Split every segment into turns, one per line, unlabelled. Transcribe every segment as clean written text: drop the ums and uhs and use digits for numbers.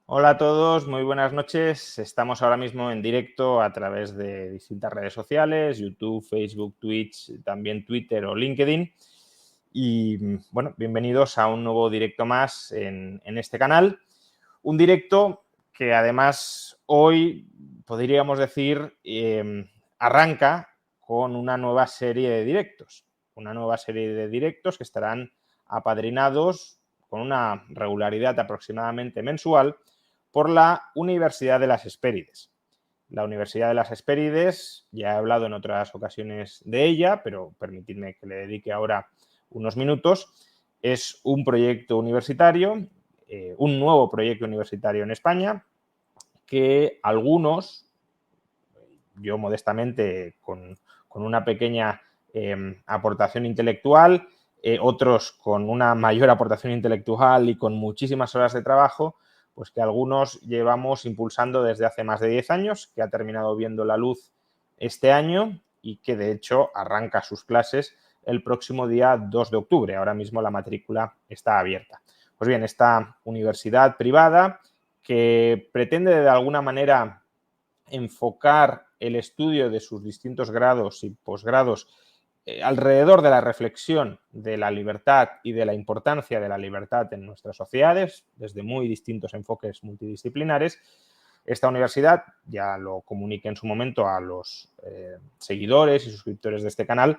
Hola a todos, muy buenas noches. Estamos ahora mismo en directo a través de distintas redes sociales, YouTube, Facebook, Twitch, también Twitter o LinkedIn. Y bueno, bienvenidos a un nuevo directo más en este canal. Un directo que además hoy podríamos decir arranca con una nueva serie de directos. Una nueva serie de directos que estarán apadrinados con una regularidad aproximadamente mensual por la Universidad de las Hespérides. La Universidad de las Hespérides, ya he hablado en otras ocasiones de ella, pero permitidme que le dedique ahora unos minutos, es un proyecto universitario, un nuevo proyecto universitario en España, que algunos, yo modestamente con una pequeña aportación intelectual, otros con una mayor aportación intelectual y con muchísimas horas de trabajo, pues que algunos llevamos impulsando desde hace más de 10 años, que ha terminado viendo la luz este año y que de hecho arranca sus clases el próximo día 2 de octubre. Ahora mismo la matrícula está abierta. Pues bien, esta universidad privada que pretende de alguna manera enfocar el estudio de sus distintos grados y posgrados alrededor de la reflexión de la libertad y de la importancia de la libertad en nuestras sociedades, desde muy distintos enfoques multidisciplinares. Esta universidad, ya lo comuniqué en su momento a los seguidores y suscriptores de este canal,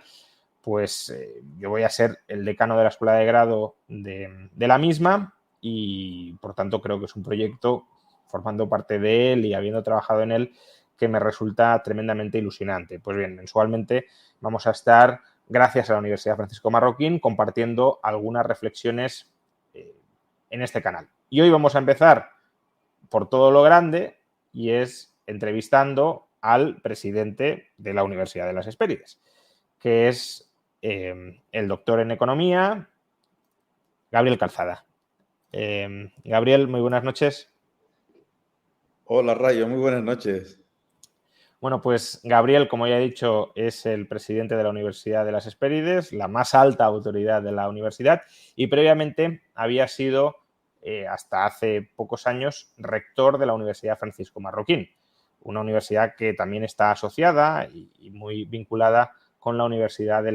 pues yo voy a ser el decano de la escuela de grado de la misma y por tanto creo que es un proyecto, formando parte de él y habiendo trabajado en él, que me resulta tremendamente ilusionante. Pues bien, mensualmente vamos a estar, gracias a la Universidad Francisco Marroquín, compartiendo algunas reflexiones en este canal. Y hoy vamos a empezar por todo lo grande y es entrevistando al presidente de la Universidad de las Hespérides, que es el doctor en economía, Gabriel Calzada. Gabriel, muy buenas noches.
Hola Rayo, muy buenas noches.
Bueno, pues Gabriel, como ya he dicho, es el presidente de la Universidad de las Hespérides, la más alta autoridad de la universidad, y previamente había sido, hasta hace pocos años, rector de la Universidad Francisco Marroquín, una universidad que también está asociada y muy vinculada con la Universidad de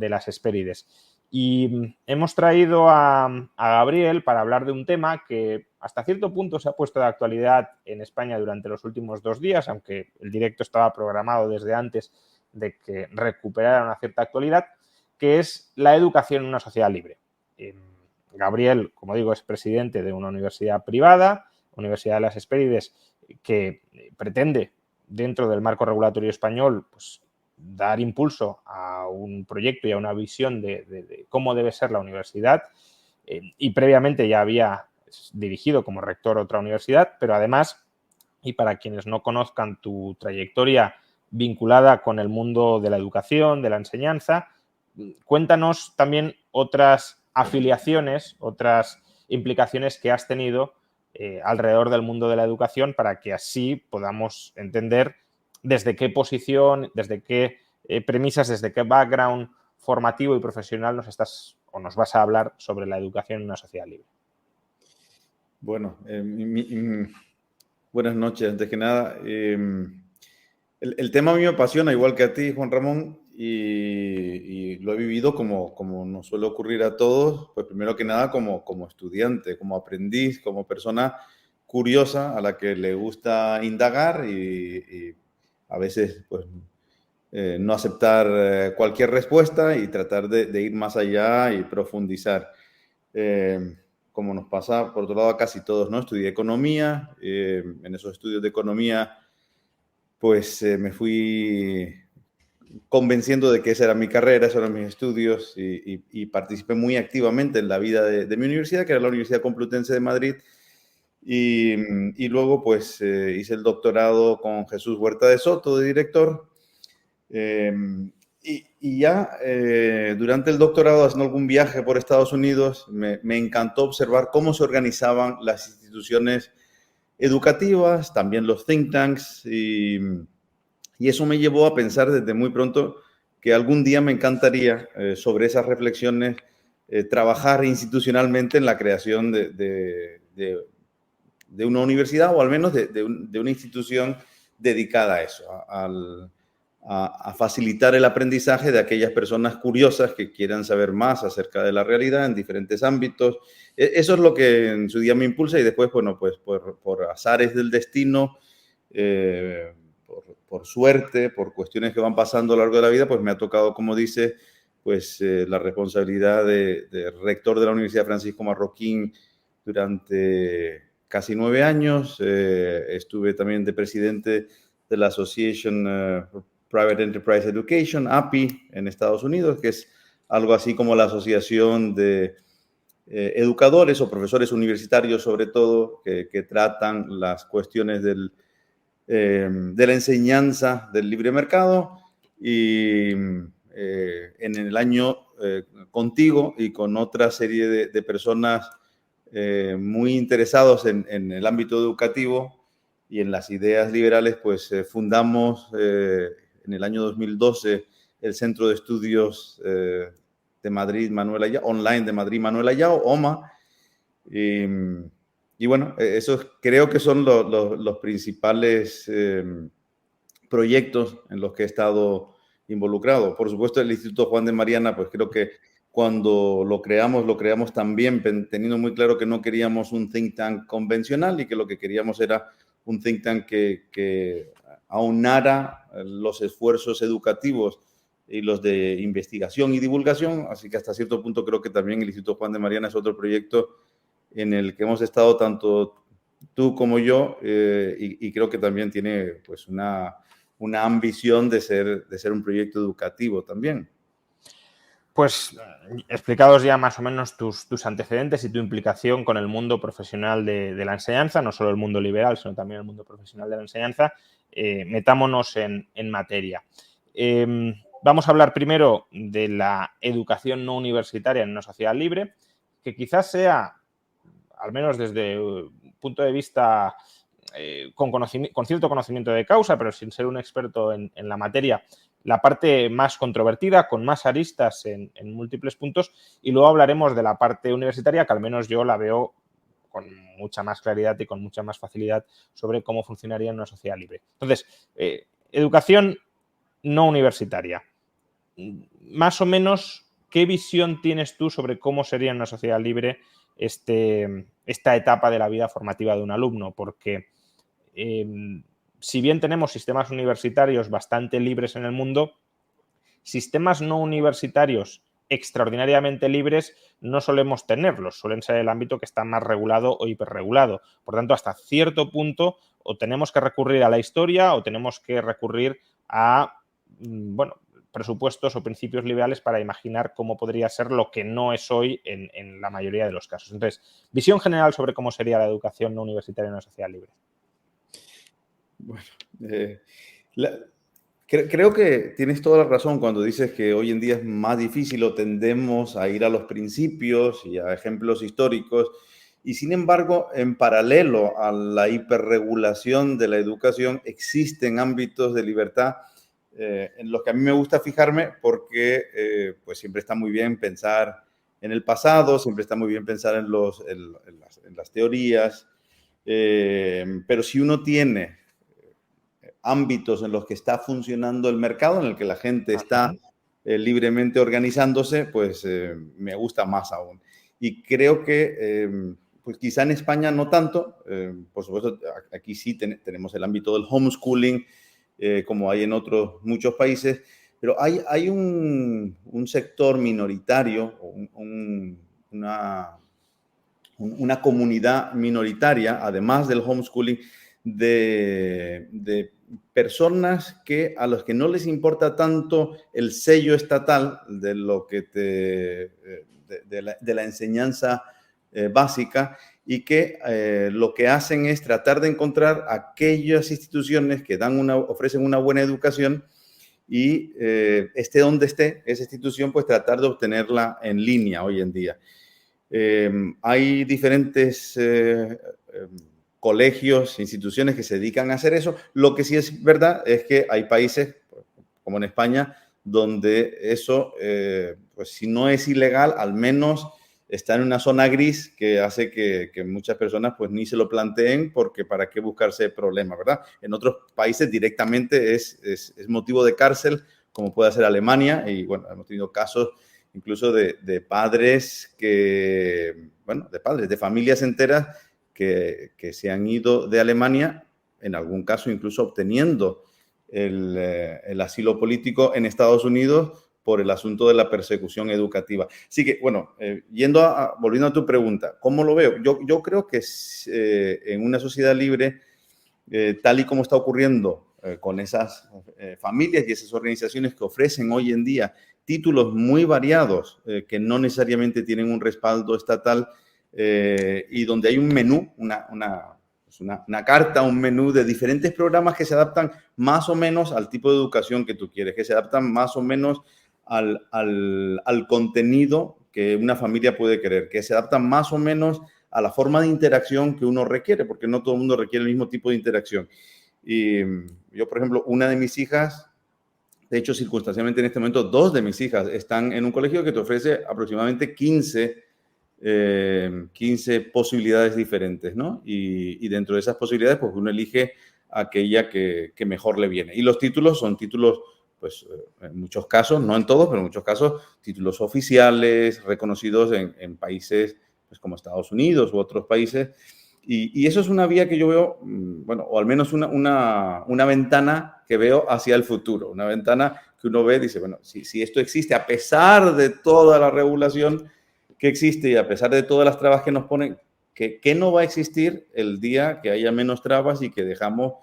las Hespérides. Y hemos traído a Gabriel para hablar de un tema que hasta cierto punto se ha puesto de actualidad en España durante los últimos 2 días, aunque el directo estaba programado desde antes de que recuperara una cierta actualidad, que es la educación en una sociedad libre. Gabriel, como digo, es presidente de una universidad privada, Universidad de las Hespérides, que pretende, dentro del marco regulatorio español, pues, dar impulso a un proyecto y a una visión de cómo debe ser la universidad. Y previamente ya había dirigido como rector otra universidad, pero además, y para quienes no conozcan tu trayectoria vinculada con el mundo de la educación, de la enseñanza, cuéntanos también otras afiliaciones, otras implicaciones que has tenido alrededor del mundo de la educación para que así podamos entender desde qué posición, desde qué premisas, desde qué background formativo y profesional nos estás o nos vas a hablar sobre la educación en una sociedad libre.
Bueno, buenas noches. Antes que nada, el tema a mí me apasiona, igual que a ti, Juan Ramón, y lo he vivido como nos suele ocurrir a todos, pues primero que nada como estudiante, como aprendiz, como persona curiosa a la que le gusta indagar y a veces pues no aceptar cualquier respuesta y tratar de ir más allá y profundizar. Como nos pasa, por otro lado, a casi todos, ¿no? Estudié economía, en esos estudios de economía, pues me fui convenciendo de que esa era mi carrera, esos eran mis estudios y participé muy activamente en la vida de mi universidad, que era la Universidad Complutense de Madrid, y luego pues hice el doctorado con Jesús Huerta de Soto, de director, y ya durante el doctorado, haciendo algún viaje por Estados Unidos, me encantó observar cómo se organizaban las instituciones educativas, también los think tanks, y eso me llevó a pensar desde muy pronto que algún día me encantaría, sobre esas reflexiones, trabajar institucionalmente en la creación de de una universidad o al menos de una institución dedicada a eso, a facilitar el aprendizaje de aquellas personas curiosas que quieran saber más acerca de la realidad en diferentes ámbitos. Eso es lo que en su día me impulsa y después, bueno, pues por azares del destino, por suerte, por cuestiones que van pasando a lo largo de la vida, pues me ha tocado, como dice, pues la responsabilidad de rector de la Universidad Francisco Marroquín durante casi 9 años. Estuve también de presidente de la Association Private Enterprise Education, API, en Estados Unidos, que es algo así como la asociación de educadores o profesores universitarios, sobre todo, que tratan las cuestiones de la enseñanza del libre mercado. Y en el año contigo y con otra serie de personas muy interesados en el ámbito educativo y en las ideas liberales, pues fundamos en el año 2012 el Centro de Estudios de Madrid Manuel Ayau, online de Madrid Manuel Ayau, OMA. Y bueno, esos creo que son los principales proyectos en los que he estado involucrado. Por supuesto, el Instituto Juan de Mariana, pues creo que cuando lo creamos también teniendo muy claro que no queríamos un think tank convencional y que lo que queríamos era un think tank que aunara los esfuerzos educativos y los de investigación y divulgación. Así que hasta cierto punto creo que también el Instituto Juan de Mariana es otro proyecto en el que hemos estado tanto tú como yo, y creo que también tiene pues una ambición de ser un proyecto educativo también.
Pues explicados ya más o menos tus antecedentes y tu implicación con el mundo profesional de la enseñanza, no solo el mundo liberal, sino también el mundo profesional de la enseñanza, metámonos en materia. Vamos a hablar primero de la educación no universitaria en una sociedad libre, que quizás sea, al menos desde un punto de vista con cierto conocimiento de causa, pero sin ser un experto en la materia, la parte más controvertida, con más aristas en múltiples puntos, y luego hablaremos de la parte universitaria, que al menos yo la veo con mucha más claridad y con mucha más facilidad sobre cómo funcionaría en una sociedad libre. Entonces, educación no universitaria. Más o menos, ¿qué visión tienes tú sobre cómo sería en una sociedad libre esta etapa de la vida formativa de un alumno? Porque si bien tenemos sistemas universitarios bastante libres en el mundo, sistemas no universitarios extraordinariamente libres no solemos tenerlos, suelen ser el ámbito que está más regulado o hiperregulado. Por tanto, hasta cierto punto o tenemos que recurrir a la historia o tenemos que recurrir a, bueno, presupuestos o principios liberales para imaginar cómo podría ser lo que no es hoy en la mayoría de los casos. Entonces, visión general sobre cómo sería la educación no universitaria en una sociedad libre.
Bueno, creo que tienes toda la razón cuando dices que hoy en día es más difícil o tendemos a ir a los principios y a ejemplos históricos. Y sin embargo, en paralelo a la hiperregulación de la educación, existen ámbitos de libertad en los que a mí me gusta fijarme porque pues siempre está muy bien pensar en el pasado, siempre está muy bien pensar en las teorías, pero si uno tiene ámbitos en los que está funcionando el mercado, en el que la gente está libremente organizándose, pues me gusta más aún. Y creo que pues quizá en España no tanto, por supuesto aquí sí tenemos el ámbito del homeschooling, como hay en otros muchos países, pero hay un sector minoritario, una comunidad minoritaria, además del homeschooling, de personas a los que no les importa tanto el sello estatal de lo que de la enseñanza básica, y que lo que hacen es tratar de encontrar aquellas instituciones que ofrecen una buena educación y esté donde esté esa institución, pues tratar de obtenerla en línea hoy en día. Hay diferentes colegios, instituciones que se dedican a hacer eso. Lo que sí es verdad es que hay países, como en España, donde eso, pues si no es ilegal, al menos está en una zona gris que hace que muchas personas pues ni se lo planteen porque para qué buscarse problemas, ¿verdad? En otros países directamente es motivo de cárcel, como puede ser Alemania, y bueno, hemos tenido casos incluso de padres que, bueno, de padres, de familias enteras que se han ido de Alemania, en algún caso incluso obteniendo el asilo político en Estados Unidos por el asunto de la persecución educativa. Así que, bueno, volviendo a tu pregunta, ¿cómo lo veo? Yo creo que en una sociedad libre, tal y como está ocurriendo con esas familias y esas organizaciones que ofrecen hoy en día títulos muy variados que no necesariamente tienen un respaldo estatal y donde hay un menú, una carta, un menú de diferentes programas que se adaptan más o menos al tipo de educación que tú quieres, que se adaptan más o menos al contenido que una familia puede querer, que se adaptan más o menos a la forma de interacción que uno requiere, porque no todo el mundo requiere el mismo tipo de interacción. Y yo, por ejemplo, una de mis hijas, de hecho, circunstancialmente en este momento, 2 de mis hijas están en un colegio que te ofrece aproximadamente 15 posibilidades diferentes, ¿no? Y dentro de esas posibilidades, pues uno elige aquella que mejor le viene. Y los títulos son títulos, pues en muchos casos, no en todos, pero en muchos casos, títulos oficiales, reconocidos en países pues, como Estados Unidos u otros países. Y eso es una vía que yo veo, bueno, o al menos una ventana que veo hacia el futuro, una ventana que uno ve y dice, bueno, si esto existe, a pesar de toda la regulación que existe y a pesar de todas las trabas que nos ponen, ¿qué no va a existir el día que haya menos trabas y que dejemos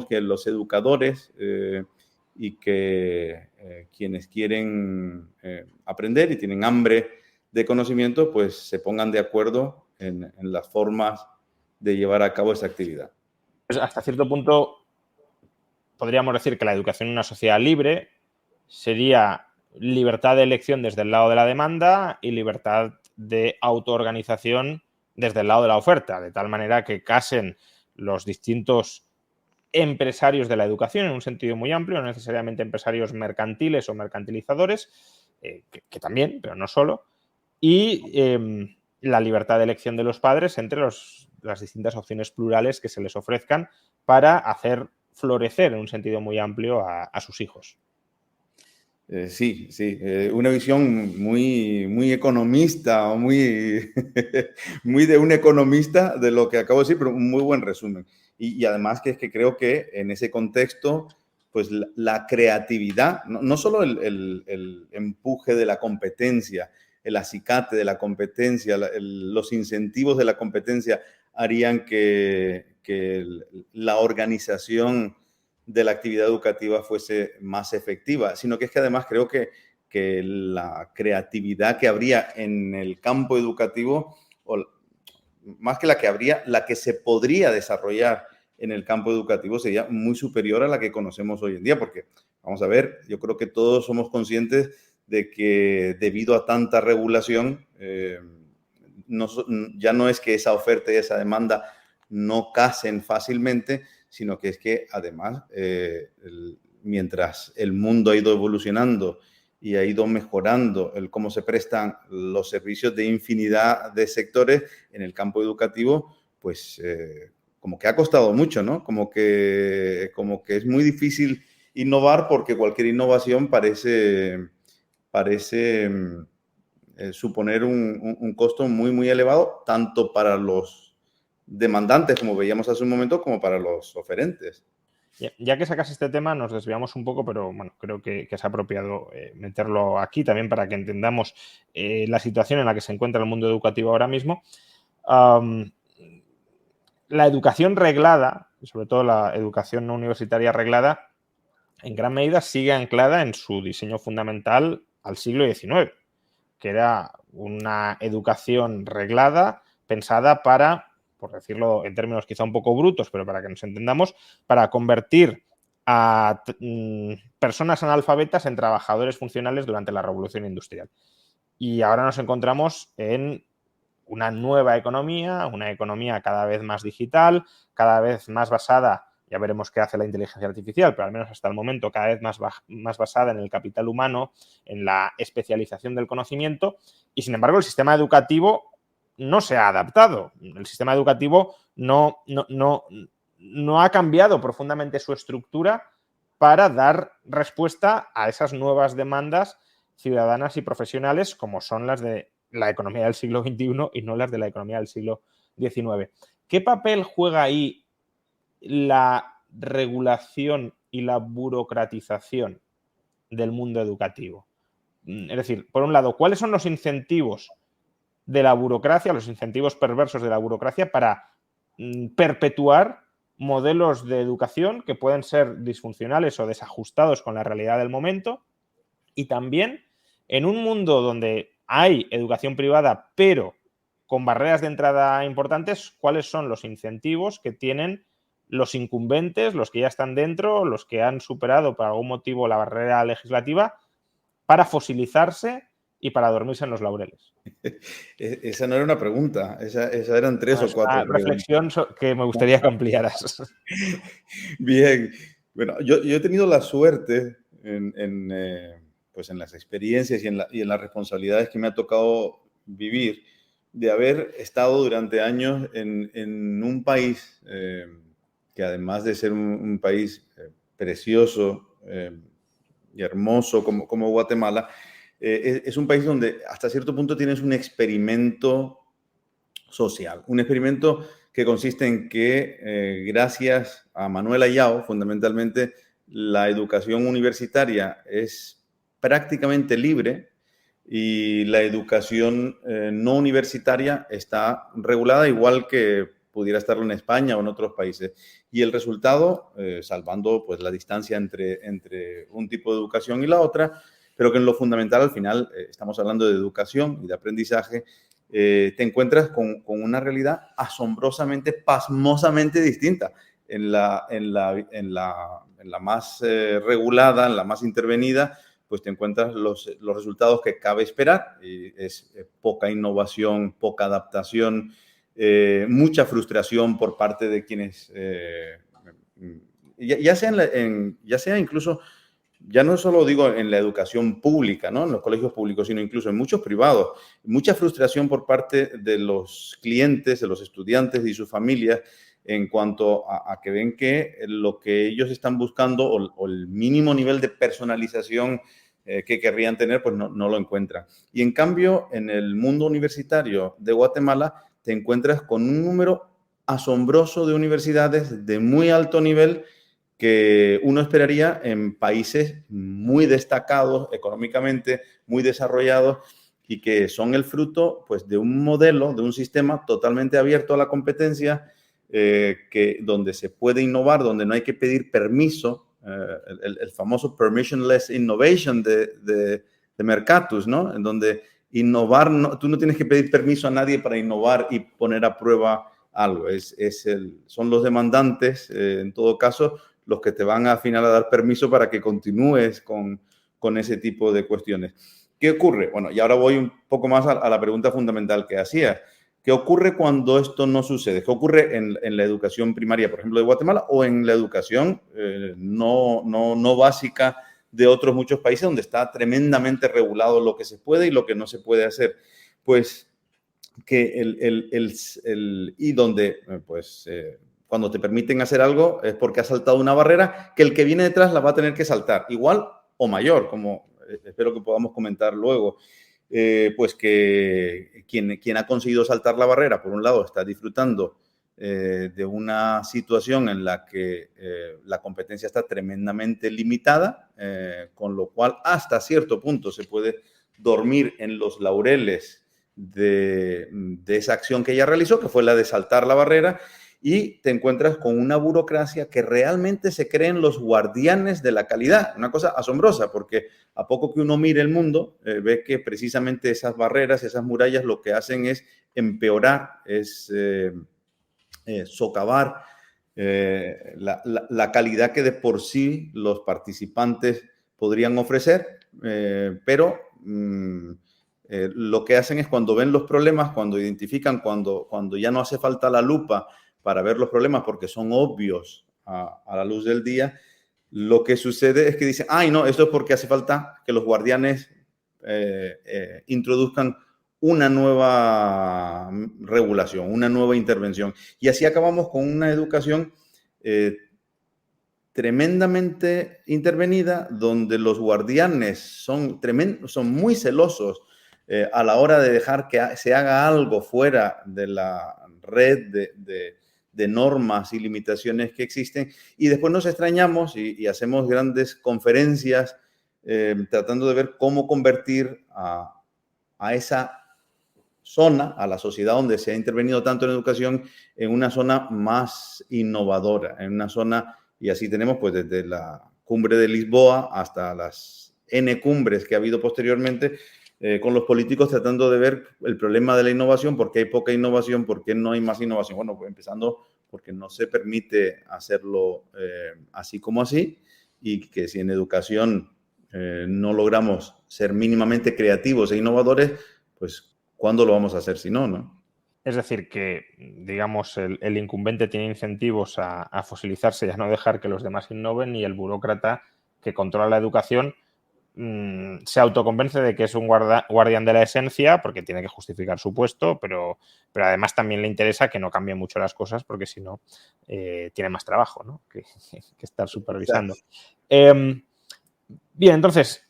que los educadores y que quienes quieren aprender y tienen hambre de conocimiento, pues se pongan de acuerdo en las formas de llevar a cabo esa actividad?
Pues hasta cierto punto podríamos decir que la educación en una sociedad libre sería libertad de elección desde el lado de la demanda y libertad de autoorganización desde el lado de la oferta, de tal manera que casen los distintos empresarios de la educación en un sentido muy amplio, no necesariamente empresarios mercantiles o mercantilizadores, que también, pero no solo, y la libertad de elección de los padres entre las distintas opciones plurales que se les ofrezcan para hacer florecer en un sentido muy amplio a sus hijos.
Sí, una visión muy economista o muy, muy de un economista de lo que acabo de decir, pero un muy buen resumen. Y además que es que creo que en ese contexto, pues la creatividad, no solo el empuje de la competencia, el acicate de la competencia, los incentivos de la competencia harían que la organización de la actividad educativa fuese más efectiva, sino que es que además creo que la creatividad que habría en el campo educativo, o más que la que habría, la que se podría desarrollar en el campo educativo sería muy superior a la que conocemos hoy en día, porque vamos a ver, yo creo que todos somos conscientes de que debido a tanta regulación, ya no es que esa oferta y esa demanda no casen fácilmente, sino que es que además, mientras el mundo ha ido evolucionando y ha ido mejorando el cómo se prestan los servicios de infinidad de sectores en el campo educativo, pues como que ha costado mucho, ¿no? Como que es muy difícil innovar porque cualquier innovación parece suponer un costo muy elevado, tanto para los demandantes, como veíamos hace un momento, como para los oferentes.
Ya que sacas este tema, nos desviamos un poco, pero bueno, creo que es apropiado meterlo aquí también para que entendamos la situación en la que se encuentra el mundo educativo ahora mismo. La educación reglada, sobre todo la educación no universitaria reglada, en gran medida sigue anclada en su diseño fundamental al siglo XIX, que era una educación reglada pensada para, por decirlo en términos quizá un poco brutos, pero para que nos entendamos, para convertir a personas analfabetas en trabajadores funcionales durante la Revolución Industrial. Y ahora nos encontramos en una nueva economía, una economía cada vez más digital, cada vez más basada ya veremos qué hace la inteligencia artificial, pero al menos hasta el momento cada vez más basada en el capital humano, en la especialización del conocimiento, y sin embargo el sistema educativo no se ha adaptado. El sistema educativo no ha cambiado profundamente su estructura para dar respuesta a esas nuevas demandas ciudadanas y profesionales como son las de la economía del siglo XXI y no las de la economía del siglo XIX. ¿Qué papel juega ahí la regulación y la burocratización del mundo educativo? Es decir, por un lado, ¿cuáles son los incentivos de la burocracia, los incentivos perversos de la burocracia para perpetuar modelos de educación que pueden ser disfuncionales o desajustados con la realidad del momento? Y también en un mundo donde hay educación privada, pero con barreras de entrada importantes, ¿cuáles son los incentivos que tienen los incumbentes, los que ya están dentro, los que han superado por algún motivo la barrera legislativa, para fosilizarse y para dormirse en los laureles?
Esa no era una pregunta, esa eran tres o cuatro
preguntas. Reflexión que me gustaría que ampliaras.
Bien, bueno, yo he tenido la suerte pues en las experiencias y en las responsabilidades que me ha tocado vivir, de haber estado durante años en un país que además de ser un país precioso y hermoso como Guatemala, es un país donde hasta cierto punto tienes un experimento social, un experimento que consiste en que gracias a Manuel Ayao, fundamentalmente, la educación universitaria es prácticamente libre y la educación no universitaria está regulada igual que pudiera estarlo en España o en otros países. Y el resultado, salvando pues la distancia entre un tipo de educación y la otra, pero que en lo fundamental al final estamos hablando de educación y de aprendizaje, te encuentras con una realidad asombrosamente, pasmosamente distinta. En la más regulada, en la más intervenida, pues te encuentras los resultados que cabe esperar. Es poca innovación, poca adaptación, mucha frustración por parte de quienes, ya sea incluso, ya no solo digo en la educación pública, ¿no? En los colegios públicos, sino incluso en muchos privados. Mucha frustración por parte de los clientes, de los estudiantes y sus familias en cuanto a que ven que lo que ellos están buscando o el mínimo nivel de personalización que querrían tener, pues no lo encuentran. Y en cambio, en el mundo universitario de Guatemala, te encuentras con un número asombroso de universidades de muy alto nivel que uno esperaría en países muy destacados económicamente, muy desarrollados y que son el fruto pues, de un modelo, de un sistema totalmente abierto a la competencia, donde se puede innovar, donde no hay que pedir permiso, el famoso permissionless innovation de Mercatus, ¿no? En donde innovar, tú no tienes que pedir permiso a nadie para innovar y poner a prueba algo. Son los demandantes, en todo caso, los que te van al final a dar permiso para que continúes con ese tipo de cuestiones. ¿Qué ocurre? Bueno, y ahora voy un poco más a la pregunta fundamental que hacía. ¿Qué ocurre cuando esto no sucede? ¿Qué ocurre en la educación primaria, por ejemplo, de Guatemala, o en la educación no básica de otros muchos países donde está tremendamente regulado lo que se puede y lo que no se puede hacer? Pues que cuando te permiten hacer algo es porque has saltado una barrera que el que viene detrás la va a tener que saltar, igual o mayor, como espero que podamos comentar luego. Pues que quien ha conseguido saltar la barrera, por un lado, está disfrutando de una situación en la que la competencia está tremendamente limitada, con lo cual hasta cierto punto se puede dormir en los laureles de esa acción que ella realizó, que fue la de saltar la barrera, y te encuentras con una burocracia que realmente se creen los guardianes de la calidad. Una cosa asombrosa, porque a poco que uno mire el mundo, ve que precisamente esas barreras, esas murallas, lo que hacen es empeorar, es socavar la calidad que de por sí los participantes podrían ofrecer, pero lo que hacen es cuando ven los problemas, cuando identifican, cuando ya no hace falta la lupa para ver los problemas porque son obvios a la luz del día, lo que sucede es que dicen, ay, no, esto es porque hace falta que los guardianes introduzcan una nueva regulación, una nueva intervención. Y así acabamos con una educación tremendamente intervenida, donde los guardianes son muy celosos a la hora de dejar que se haga algo fuera de la red de normas y limitaciones que existen, y después nos extrañamos y hacemos grandes conferencias tratando de ver cómo convertir a esa zona, a la sociedad donde se ha intervenido tanto en educación, en una zona más innovadora, en una zona, y así tenemos pues desde la cumbre de Lisboa hasta las N cumbres que ha habido posteriormente, con los políticos tratando de ver el problema de la innovación, por qué hay poca innovación, por qué no hay más innovación. Bueno, pues empezando porque no se permite hacerlo así como así, y que si en educación no logramos ser mínimamente creativos e innovadores, pues ¿cuándo lo vamos a hacer si no, no?
Es decir, que, digamos, el incumbente tiene incentivos a fosilizarse y a no dejar que los demás innoven, y el burócrata que controla la educación se autoconvence de que es un guardián de la esencia porque tiene que justificar su puesto, pero además también le interesa que no cambien mucho las cosas porque si no tiene más trabajo, ¿no? que estar supervisando. Bien, entonces,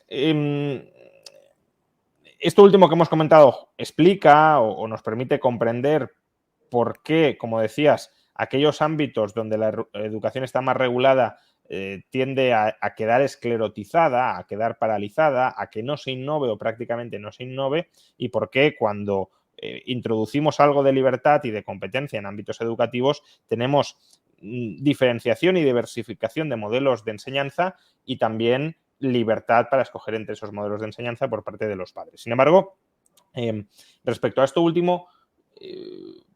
esto último que hemos comentado explica o nos permite comprender por qué, como decías, aquellos ámbitos donde la educación está más regulada tiende a quedar esclerotizada, a quedar paralizada, a que no se innove o prácticamente no se innove, y por qué cuando introducimos algo de libertad y de competencia en ámbitos educativos tenemos diferenciación y diversificación de modelos de enseñanza y también libertad para escoger entre esos modelos de enseñanza por parte de los padres. Sin embargo, respecto a esto último,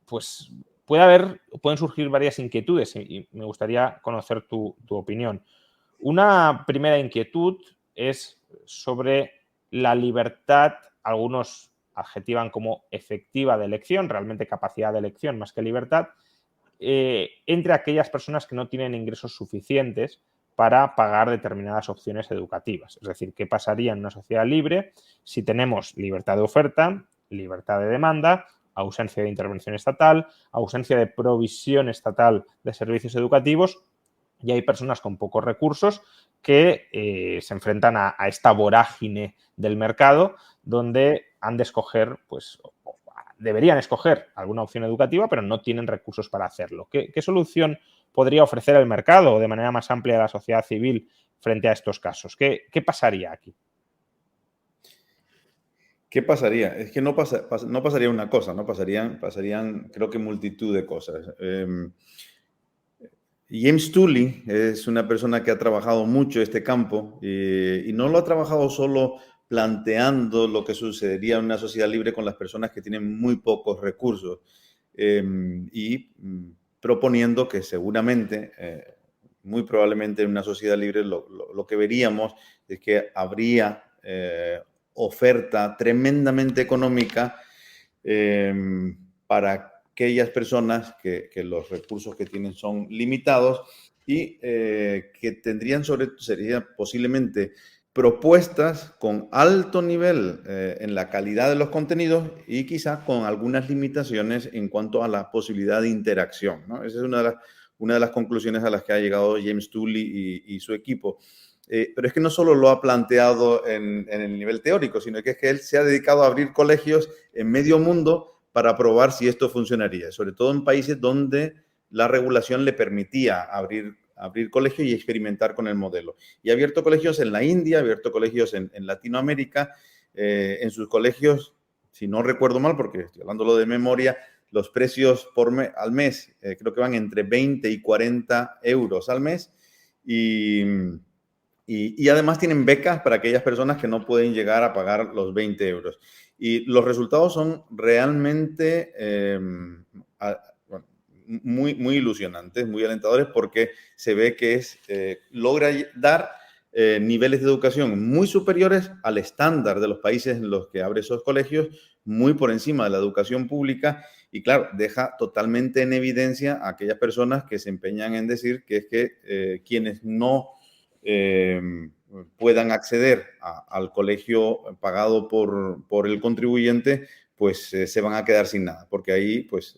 pues pueden surgir varias inquietudes y me gustaría conocer tu opinión. Una primera inquietud es sobre la libertad, algunos adjetivan como efectiva de elección, realmente capacidad de elección más que libertad, entre aquellas personas que no tienen ingresos suficientes para pagar determinadas opciones educativas. Es decir, ¿qué pasaría en una sociedad libre si tenemos libertad de oferta, libertad de demanda, ausencia de intervención estatal, ausencia de provisión estatal de servicios educativos, y hay personas con pocos recursos que se enfrentan a esta vorágine del mercado donde han de escoger, pues deberían escoger alguna opción educativa, pero no tienen recursos para hacerlo? ¿Qué solución podría ofrecer el mercado o de manera más amplia la sociedad civil frente a estos casos? ¿Qué pasaría aquí?
¿Qué pasaría? Es que no pasaría una cosa, ¿no? Pasarían, creo que multitud de cosas. James Tooley es una persona que ha trabajado mucho este campo y no lo ha trabajado solo planteando lo que sucedería en una sociedad libre con las personas que tienen muy pocos recursos y proponiendo que seguramente, muy probablemente en una sociedad libre lo que veríamos es que habría oferta tremendamente económica para aquellas personas que los recursos que tienen son limitados y que sería posiblemente propuestas con alto nivel en la calidad de los contenidos y quizá con algunas limitaciones en cuanto a la posibilidad de interacción, ¿no? Esa es una de las conclusiones a las que ha llegado James Tooley y su equipo. Pero es que no solo lo ha planteado en el nivel teórico, sino que es que él se ha dedicado a abrir colegios en medio mundo para probar si esto funcionaría, sobre todo en países donde la regulación le permitía abrir colegios y experimentar con el modelo. Y ha abierto colegios en la India, ha abierto colegios en Latinoamérica. En sus colegios, si no recuerdo mal, porque estoy hablándolo de memoria, los precios al mes creo que van entre 20 y 40 euros al mes. Y además tienen becas para aquellas personas que no pueden llegar a pagar los 20 euros. Y los resultados son realmente muy ilusionantes, muy alentadores, porque se ve que logra dar niveles de educación muy superiores al estándar de los países en los que abre esos colegios, muy por encima de la educación pública y, claro, deja totalmente en evidencia a aquellas personas que se empeñan en decir que es que quienes no puedan acceder al colegio pagado por el contribuyente, pues se van a quedar sin nada, porque ahí, pues,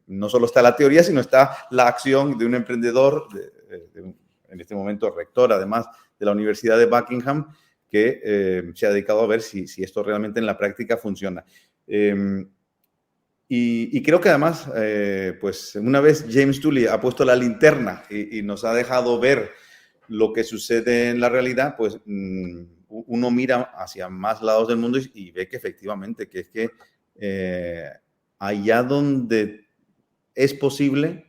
no solo está la teoría, sino está la acción de un emprendedor, en este momento rector, además, de la Universidad de Buckingham, que se ha dedicado a ver si esto realmente en la práctica funciona. Y creo que además, pues una vez James Tully ha puesto la linterna y nos ha dejado ver lo que sucede en la realidad, pues uno mira hacia más lados del mundo y ve que efectivamente, que es que allá donde es posible,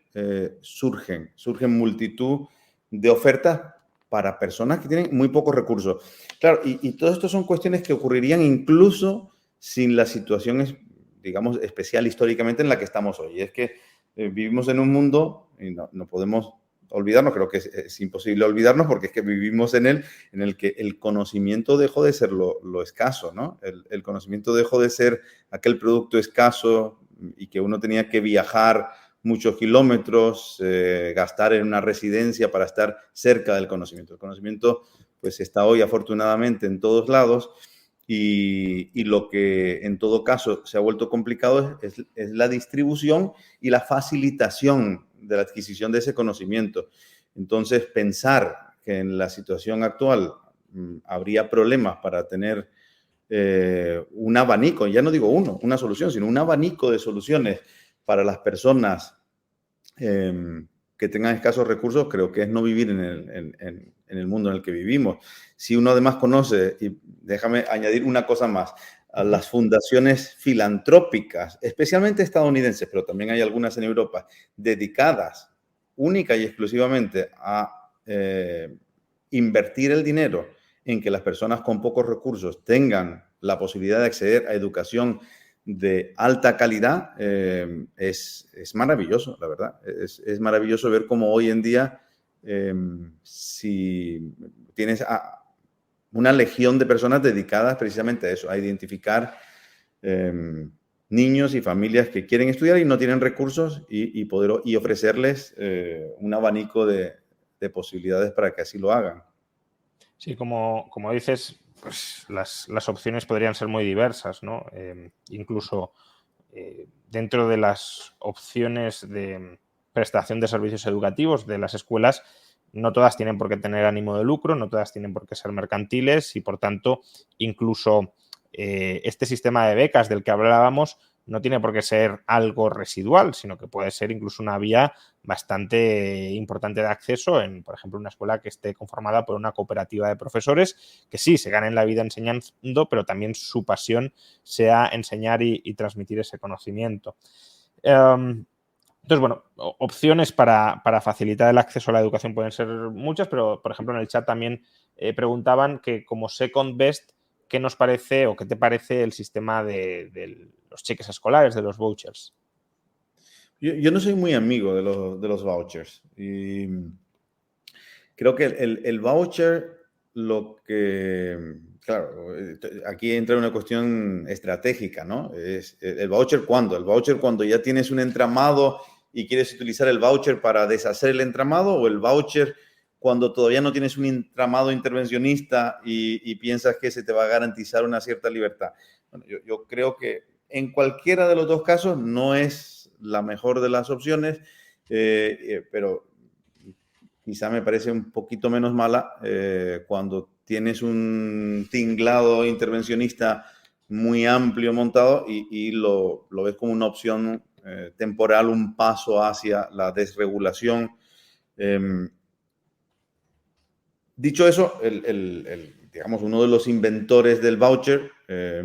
surgen multitud de ofertas para personas que tienen muy pocos recursos. Claro, y todo esto son cuestiones que ocurrirían incluso sin las situaciones, digamos, especial históricamente en la que estamos hoy. Es que vivimos en un mundo, y no podemos olvidarnos, creo que es imposible olvidarnos porque es que vivimos en él, en el que el conocimiento dejó de ser lo escaso, ¿no? El conocimiento dejó de ser aquel producto escaso y que uno tenía que viajar muchos kilómetros, gastar en una residencia para estar cerca del conocimiento. El conocimiento, pues, está hoy afortunadamente en todos lados y lo que en todo caso se ha vuelto complicado es la distribución y la facilitación de la adquisición de ese conocimiento. Entonces, pensar que en la situación actual habría problemas para tener un abanico, ya no digo una solución, sino un abanico de soluciones para las personas que tengan escasos recursos, creo que es no vivir en el mundo en el que vivimos. Si uno además conoce, y déjame añadir una cosa más, a las fundaciones filantrópicas, especialmente estadounidenses, pero también hay algunas en Europa, dedicadas única y exclusivamente a invertir el dinero en que las personas con pocos recursos tengan la posibilidad de acceder a educación de alta calidad, es maravilloso, la verdad. Es maravilloso ver cómo hoy en día, si tienes una legión de personas dedicadas precisamente a eso, a identificar niños y familias que quieren estudiar y no tienen recursos y ofrecerles un abanico de posibilidades para que así lo hagan.
Sí, como dices, pues las opciones podrían ser muy diversas, ¿no? Incluso dentro de las opciones de prestación de servicios educativos de las escuelas, no todas tienen por qué tener ánimo de lucro, no todas tienen por qué ser mercantiles y, por tanto, incluso este sistema de becas del que hablábamos no tiene por qué ser algo residual, sino que puede ser incluso una vía bastante importante de acceso en, por ejemplo, una escuela que esté conformada por una cooperativa de profesores que sí, se ganen la vida enseñando, pero también su pasión sea enseñar y transmitir ese conocimiento. Entonces, bueno, opciones para facilitar el acceso a la educación pueden ser muchas, pero, por ejemplo, en el chat también preguntaban que como second best, ¿qué nos parece o qué te parece el sistema de los cheques escolares, de los vouchers?
Yo no soy muy amigo de los vouchers. Y creo que el voucher, lo que, claro, aquí entra una cuestión estratégica, ¿no? Es el voucher ¿cuándo? El voucher cuando ya tienes un entramado y quieres utilizar el voucher para deshacer el entramado, o el voucher cuando todavía no tienes un entramado intervencionista y piensas que se te va a garantizar una cierta libertad. Bueno, yo creo que en cualquiera de los dos casos no es la mejor de las opciones, pero quizá me parece un poquito menos mala cuando tienes un tinglado intervencionista muy amplio montado y lo ves como una opción temporal, un paso hacia la desregulación. Dicho eso, digamos, uno de los inventores del voucher,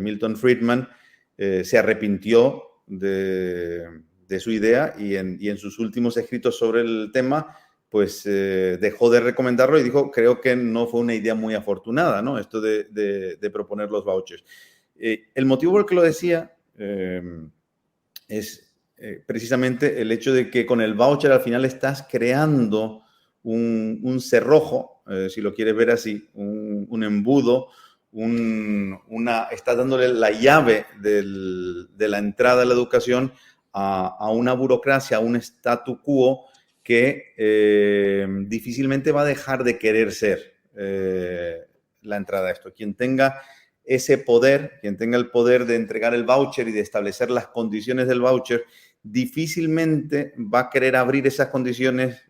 Milton Friedman, se arrepintió de su idea y en sus últimos escritos sobre el tema, pues dejó de recomendarlo y dijo, creo que no fue una idea muy afortunada, ¿no? Esto de proponer los vouchers. El motivo por el que lo decía es precisamente el hecho de que con el voucher al final estás creando un cerrojo, si lo quieres ver así, un embudo, está dándole la llave de la entrada a la educación a una burocracia, a un statu quo que difícilmente va a dejar de querer ser la entrada a esto. Quien tenga ese poder, quien tenga el poder de entregar el voucher y de establecer las condiciones del voucher, difícilmente va a querer abrir esas condiciones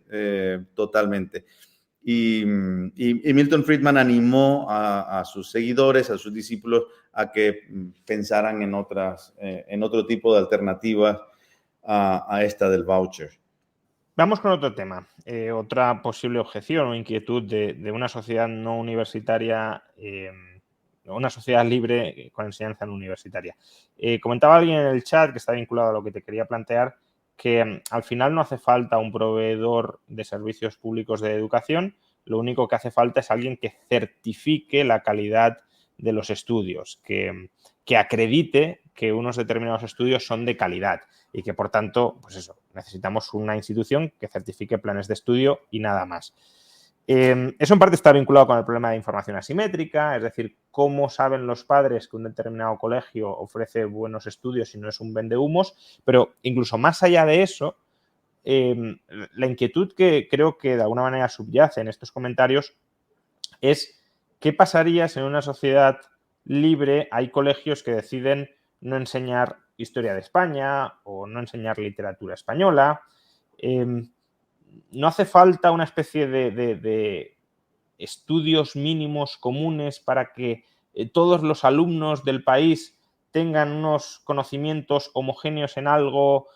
totalmente. Y Milton Friedman animó a sus seguidores, a sus discípulos, a que pensaran en otro tipo de alternativas a esta del voucher.
Vamos con otro tema. Otra posible objeción o inquietud de una sociedad no universitaria, una sociedad libre con enseñanza no universitaria. Comentaba alguien en el chat que está vinculado a lo que te quería plantear, que al final no hace falta un proveedor de servicios públicos de educación, lo único que hace falta es alguien que certifique la calidad de los estudios, que acredite que unos determinados estudios son de calidad y que, por tanto, pues eso, necesitamos una institución que certifique planes de estudio y nada más. Eso en parte está vinculado con el problema de información asimétrica, es decir, cómo saben los padres que un determinado colegio ofrece buenos estudios y no es un vendehumos, pero incluso más allá de eso, la inquietud que creo que de alguna manera subyace en estos comentarios es qué pasaría si en una sociedad libre hay colegios que deciden no enseñar historia de España o no enseñar literatura española. No hace falta una especie de estudios mínimos comunes para que todos los alumnos del país tengan unos conocimientos homogéneos en algo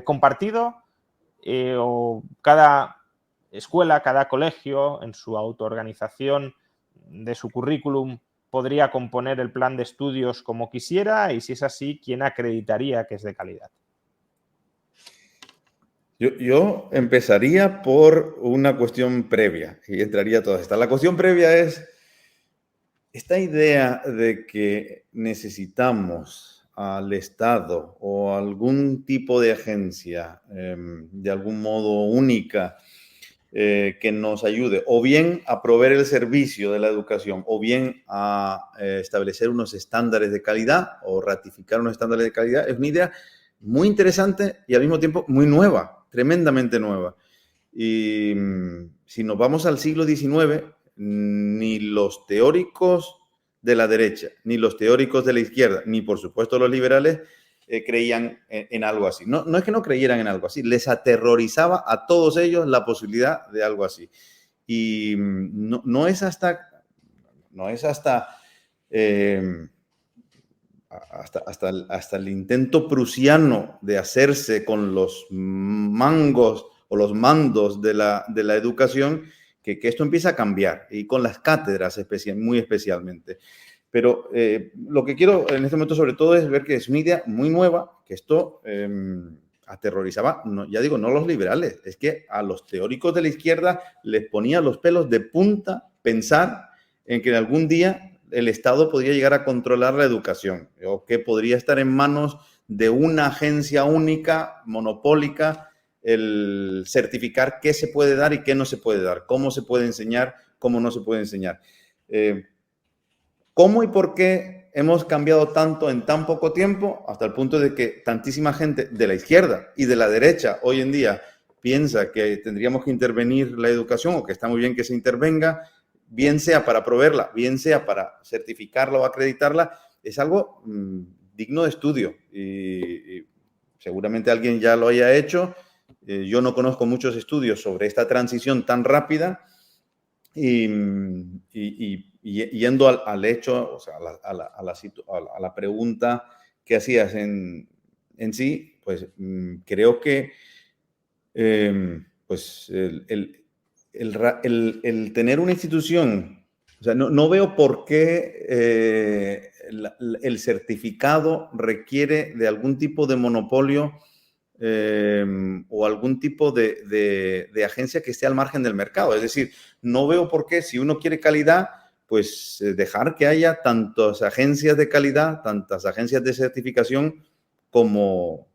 compartido, o cada escuela, cada colegio en su autoorganización de su currículum podría componer el plan de estudios como quisiera, y si es así, ¿quién acreditaría que es de calidad?
Yo empezaría por una cuestión previa y entraría a todas estas. La cuestión previa es esta idea de que necesitamos al Estado o algún tipo de agencia de algún modo única que nos ayude o bien a proveer el servicio de la educación o bien a establecer unos estándares de calidad o ratificar unos estándares de calidad, es una idea muy interesante y al mismo tiempo muy nueva, tremendamente nueva. Y si nos vamos al siglo XIX, ni los teóricos de la derecha, ni los teóricos de la izquierda, ni por supuesto los liberales creían en algo así. No es que no creyeran en algo así, les aterrorizaba a todos ellos la posibilidad de algo así. Y no es hasta el intento prusiano de hacerse con los mangos o los mandos de la educación que esto empieza a cambiar, y con las cátedras muy especialmente. Pero lo que quiero en este momento sobre todo es ver que es una idea muy nueva, que esto aterrorizaba, ya digo, no los liberales, es que a los teóricos de la izquierda les ponía los pelos de punta pensar en que algún día el Estado podría llegar a controlar la educación o que podría estar en manos de una agencia única, monopólica, el certificar qué se puede dar y qué no se puede dar, cómo se puede enseñar, cómo no se puede enseñar. ¿Cómo y por qué hemos cambiado tanto en tan poco tiempo hasta el punto de que tantísima gente de la izquierda y de la derecha hoy en día piensa que tendríamos que intervenir la educación o que está muy bien que se intervenga, bien sea para proveerla, bien sea para certificarla o acreditarla? Es algo digno de estudio y seguramente alguien ya lo haya hecho. Yo no conozco muchos estudios sobre esta transición tan rápida y yendo al hecho, o sea, a la pregunta que hacías en sí, pues creo que pues el tener una institución, o sea, no veo por qué el certificado requiere de algún tipo de monopolio o algún tipo de agencia que esté al margen del mercado. Es decir, no veo por qué, si uno quiere calidad, pues dejar que haya tantas agencias de calidad, tantas agencias de certificación como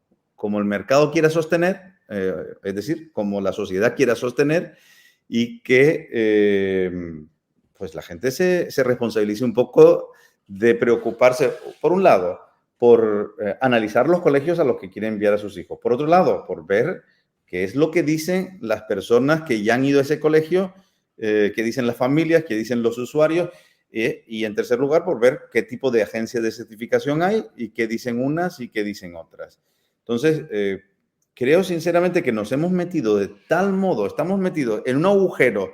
el mercado quiera sostener, es decir, como la sociedad quiera sostener, y que pues la gente se responsabilice un poco de preocuparse, por un lado, por analizar los colegios a los que quieren enviar a sus hijos. Por otro lado, por ver qué es lo que dicen las personas que ya han ido a ese colegio, qué dicen las familias, qué dicen los usuarios, y en tercer lugar, por ver qué tipo de agencias de certificación hay y qué dicen unas y qué dicen otras. Entonces, creo sinceramente que nos hemos metido de tal modo, estamos metidos en un agujero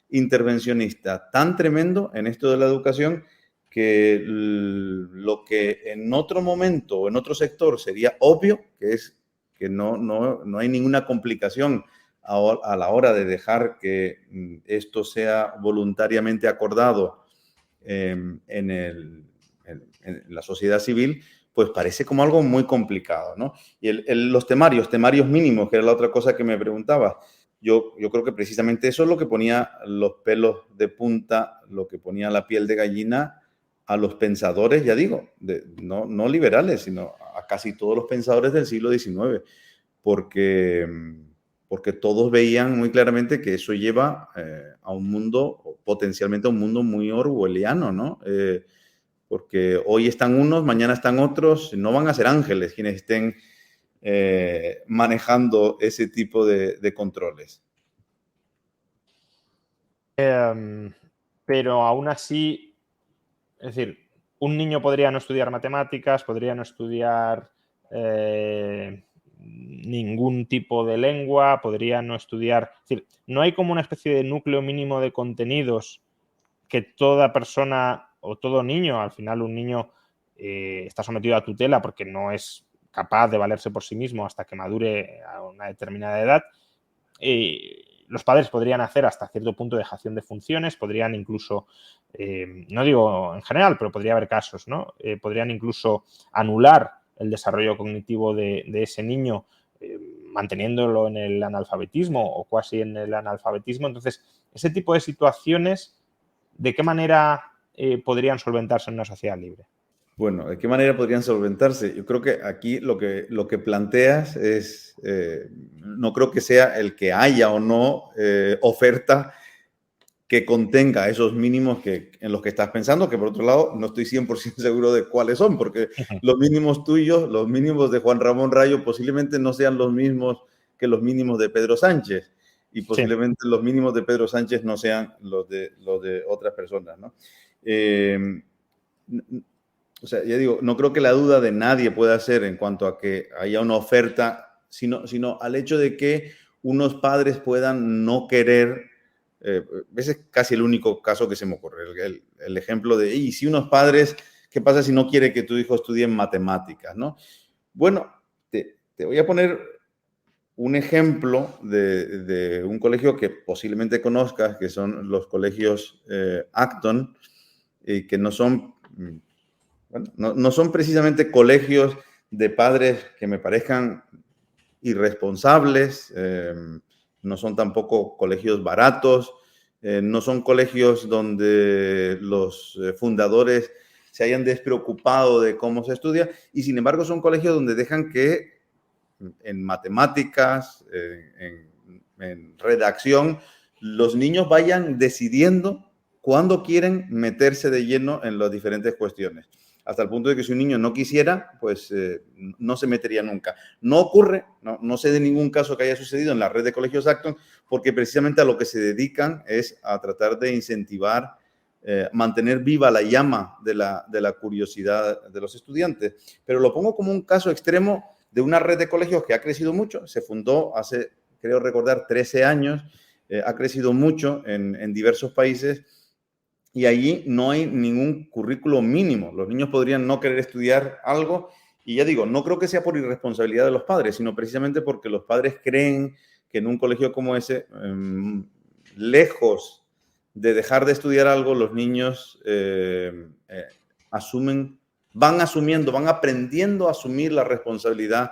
intervencionista tan tremendo en esto de la educación, que lo que en otro momento o en otro sector sería obvio, que es que no hay ninguna complicación a la hora de dejar que esto sea voluntariamente acordado en la sociedad civil, pues parece como algo muy complicado, ¿no? Y los temarios mínimos, que era la otra cosa que me preguntaba, yo creo que precisamente eso es lo que ponía los pelos de punta, lo que ponía la piel de gallina a los pensadores, ya digo, no liberales, sino a casi todos los pensadores del siglo XIX, porque todos veían muy claramente que eso lleva a un mundo, o potencialmente a un mundo muy orwelliano, ¿no? Porque hoy están unos, mañana están otros, no van a ser ángeles quienes estén manejando ese tipo de controles.
Pero aún así, es decir, un niño podría no estudiar matemáticas, podría no estudiar ningún tipo de lengua, podría no estudiar... Es decir, no hay como una especie de núcleo mínimo de contenidos que toda persona o todo niño, al final un niño está sometido a tutela porque no es capaz de valerse por sí mismo hasta que madure a una determinada edad. Los padres podrían hacer hasta cierto punto dejación de funciones, podrían incluso, no digo en general, pero podría haber casos, ¿no? Podrían incluso anular el desarrollo cognitivo de ese niño, manteniéndolo en el analfabetismo o casi en el analfabetismo. Entonces, ese tipo de situaciones, ¿de qué manera podrían solventarse en una sociedad libre?
Bueno, ¿de qué manera podrían solventarse? Yo creo que aquí lo que planteas es, no creo que sea el que haya o no oferta que contenga esos mínimos en los que estás pensando, que por otro lado no estoy 100% seguro de cuáles son, porque los mínimos tuyos, los mínimos de Juan Ramón Rayo posiblemente no sean los mismos que los mínimos de Pedro Sánchez, y posiblemente sí, los mínimos de Pedro Sánchez no sean los de otras personas, ¿no? O sea, ya digo, no creo que la duda de nadie pueda ser en cuanto a que haya una oferta, sino al hecho de que unos padres puedan no querer. Ese es casi el único caso que se me ocurre. El ejemplo de, y si unos padres, ¿qué pasa si no quiere que tu hijo estudie matemáticas, ¿no? Bueno, te voy a poner un ejemplo de un colegio que posiblemente conozcas, que son los colegios Acton, que no son, bueno, no son precisamente colegios de padres que me parezcan irresponsables, no son tampoco colegios baratos, no son colegios donde los fundadores se hayan despreocupado de cómo se estudia, y sin embargo son colegios donde dejan que en matemáticas, en redacción, los niños vayan decidiendo cuándo quieren meterse de lleno en las diferentes cuestiones. Hasta el punto de que si un niño no quisiera, pues no se metería nunca. No ocurre, no sé de ningún caso que haya sucedido en la red de colegios Acton, porque precisamente a lo que se dedican es a tratar de incentivar, mantener viva la llama de la curiosidad de los estudiantes. Pero lo pongo como un caso extremo de una red de colegios que ha crecido mucho. Se fundó hace, creo recordar, 13 años, ha crecido mucho en diversos países. Y allí no hay ningún currículo mínimo. Los niños podrían no querer estudiar algo, y ya digo, no creo que sea por irresponsabilidad de los padres, sino precisamente porque los padres creen que en un colegio como ese, lejos de dejar de estudiar algo, los niños van asumiendo, van aprendiendo a asumir la responsabilidad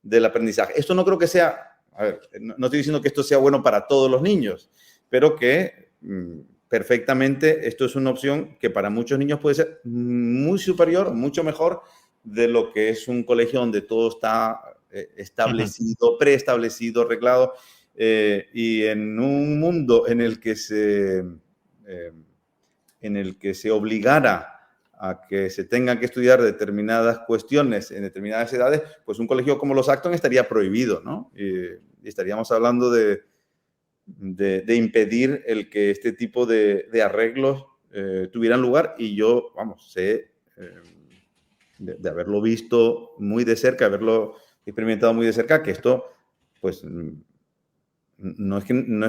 del aprendizaje. Esto no creo que sea, a ver, no estoy diciendo que esto sea bueno para todos los niños, pero que perfectamente esto es una opción que para muchos niños puede ser muy superior, mucho mejor de lo que es un colegio donde todo está establecido, preestablecido, arreglado, y en un mundo en el que en el que se obligara a que se tengan que estudiar determinadas cuestiones en determinadas edades, pues un colegio como los Acton estaría prohibido, ¿no? Y estaríamos hablando de impedir el que este tipo de arreglos tuvieran lugar. Y yo, vamos, sé de haberlo visto muy de cerca, haberlo experimentado muy de cerca, que esto, pues, no es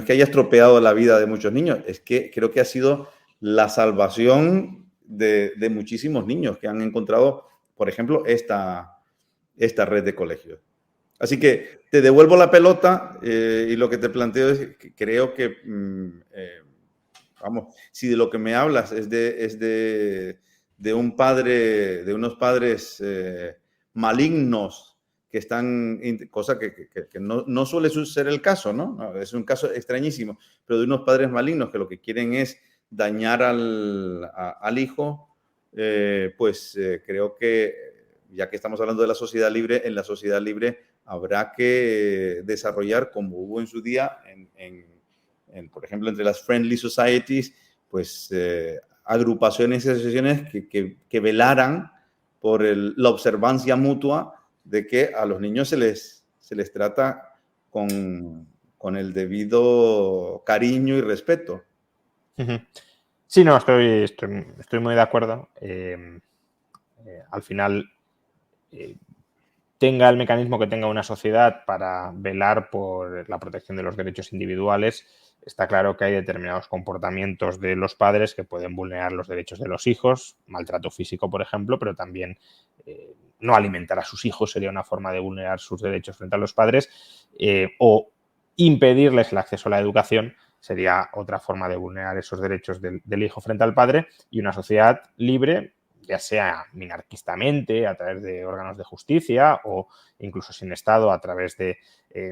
que haya estropeado la vida de muchos niños, es que creo que ha sido la salvación de muchísimos niños que han encontrado, por ejemplo, esta red de colegios. Así que te devuelvo la pelota y lo que te planteo es que creo que, vamos, si de lo que me hablas es de un padre, de unos padres malignos que están, cosa que no suele ser el caso, ¿no? Es un caso extrañísimo, pero de unos padres malignos que lo que quieren es dañar al hijo, pues creo que, ya que estamos hablando de la sociedad libre, en la sociedad libre habrá que desarrollar, como hubo en su día, por ejemplo, entre las friendly societies, pues agrupaciones y asociaciones que velaran por la observancia mutua de que a los niños se les trata con el debido cariño y respeto.
Sí, no, estoy muy de acuerdo. Al final, tenga el mecanismo que tenga una sociedad para velar por la protección de los derechos individuales, está claro que hay determinados comportamientos de los padres que pueden vulnerar los derechos de los hijos, maltrato físico, por ejemplo, pero también no alimentar a sus hijos sería una forma de vulnerar sus derechos frente a los padres, o impedirles el acceso a la educación sería otra forma de vulnerar esos derechos del hijo frente al padre. Y una sociedad libre, ya sea minarquistamente, a través de órganos de justicia o incluso sin Estado, a través de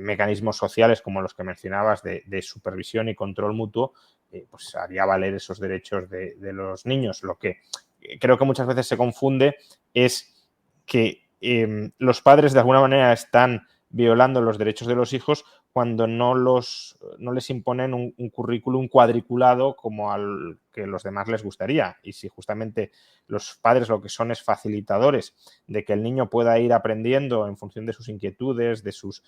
mecanismos sociales como los que mencionabas de supervisión y control mutuo, pues haría valer esos derechos de los niños. Lo que creo que muchas veces se confunde es que los padres de alguna manera están violando los derechos de los hijos cuando no les imponen un currículum cuadriculado como al que los demás les gustaría. Y si justamente los padres lo que son es facilitadores de que el niño pueda ir aprendiendo en función de sus inquietudes, de sus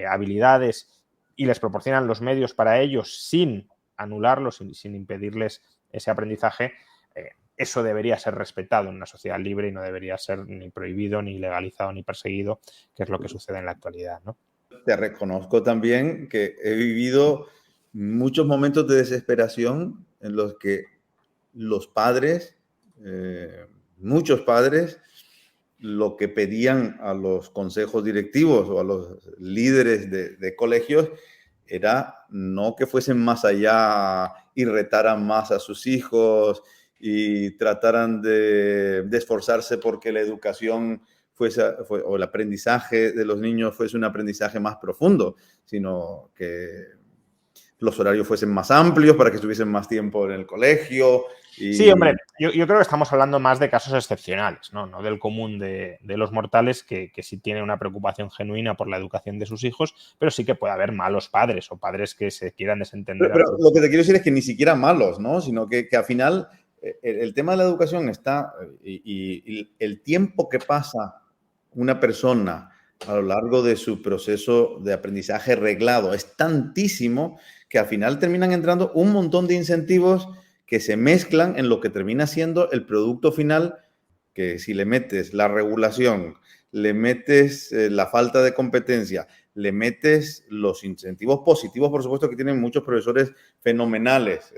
habilidades, y les proporcionan los medios para ellos sin anularlos, sin impedirles ese aprendizaje, eso debería ser respetado en una sociedad libre y no debería ser ni prohibido, ni legalizado, ni perseguido, que es lo que sucede en la actualidad, ¿no?
Te reconozco también que he vivido muchos momentos de desesperación en los que los padres, muchos padres, lo que pedían a los consejos directivos o a los líderes de colegios era no que fuesen más allá y retaran más a sus hijos y trataran de esforzarse porque la educación o el aprendizaje de los niños fuese un aprendizaje más profundo, sino que los horarios fuesen más amplios para que estuviesen más tiempo en el colegio.
Sí, hombre, yo creo que estamos hablando más de casos excepcionales, no del común de los mortales, que sí tienen una preocupación genuina por la educación de sus hijos, pero sí que puede haber malos padres o padres que se quieran desentender.
Pero lo que te quiero decir es que ni siquiera malos, ¿no? Sino que al final el tema de la educación está, y el tiempo que pasa una persona a lo largo de su proceso de aprendizaje reglado es tantísimo que al final terminan entrando un montón de incentivos que se mezclan en lo que termina siendo el producto final, que si le metes la regulación, le metes la falta de competencia, le metes los incentivos positivos, por supuesto, que tienen muchos profesores fenomenales,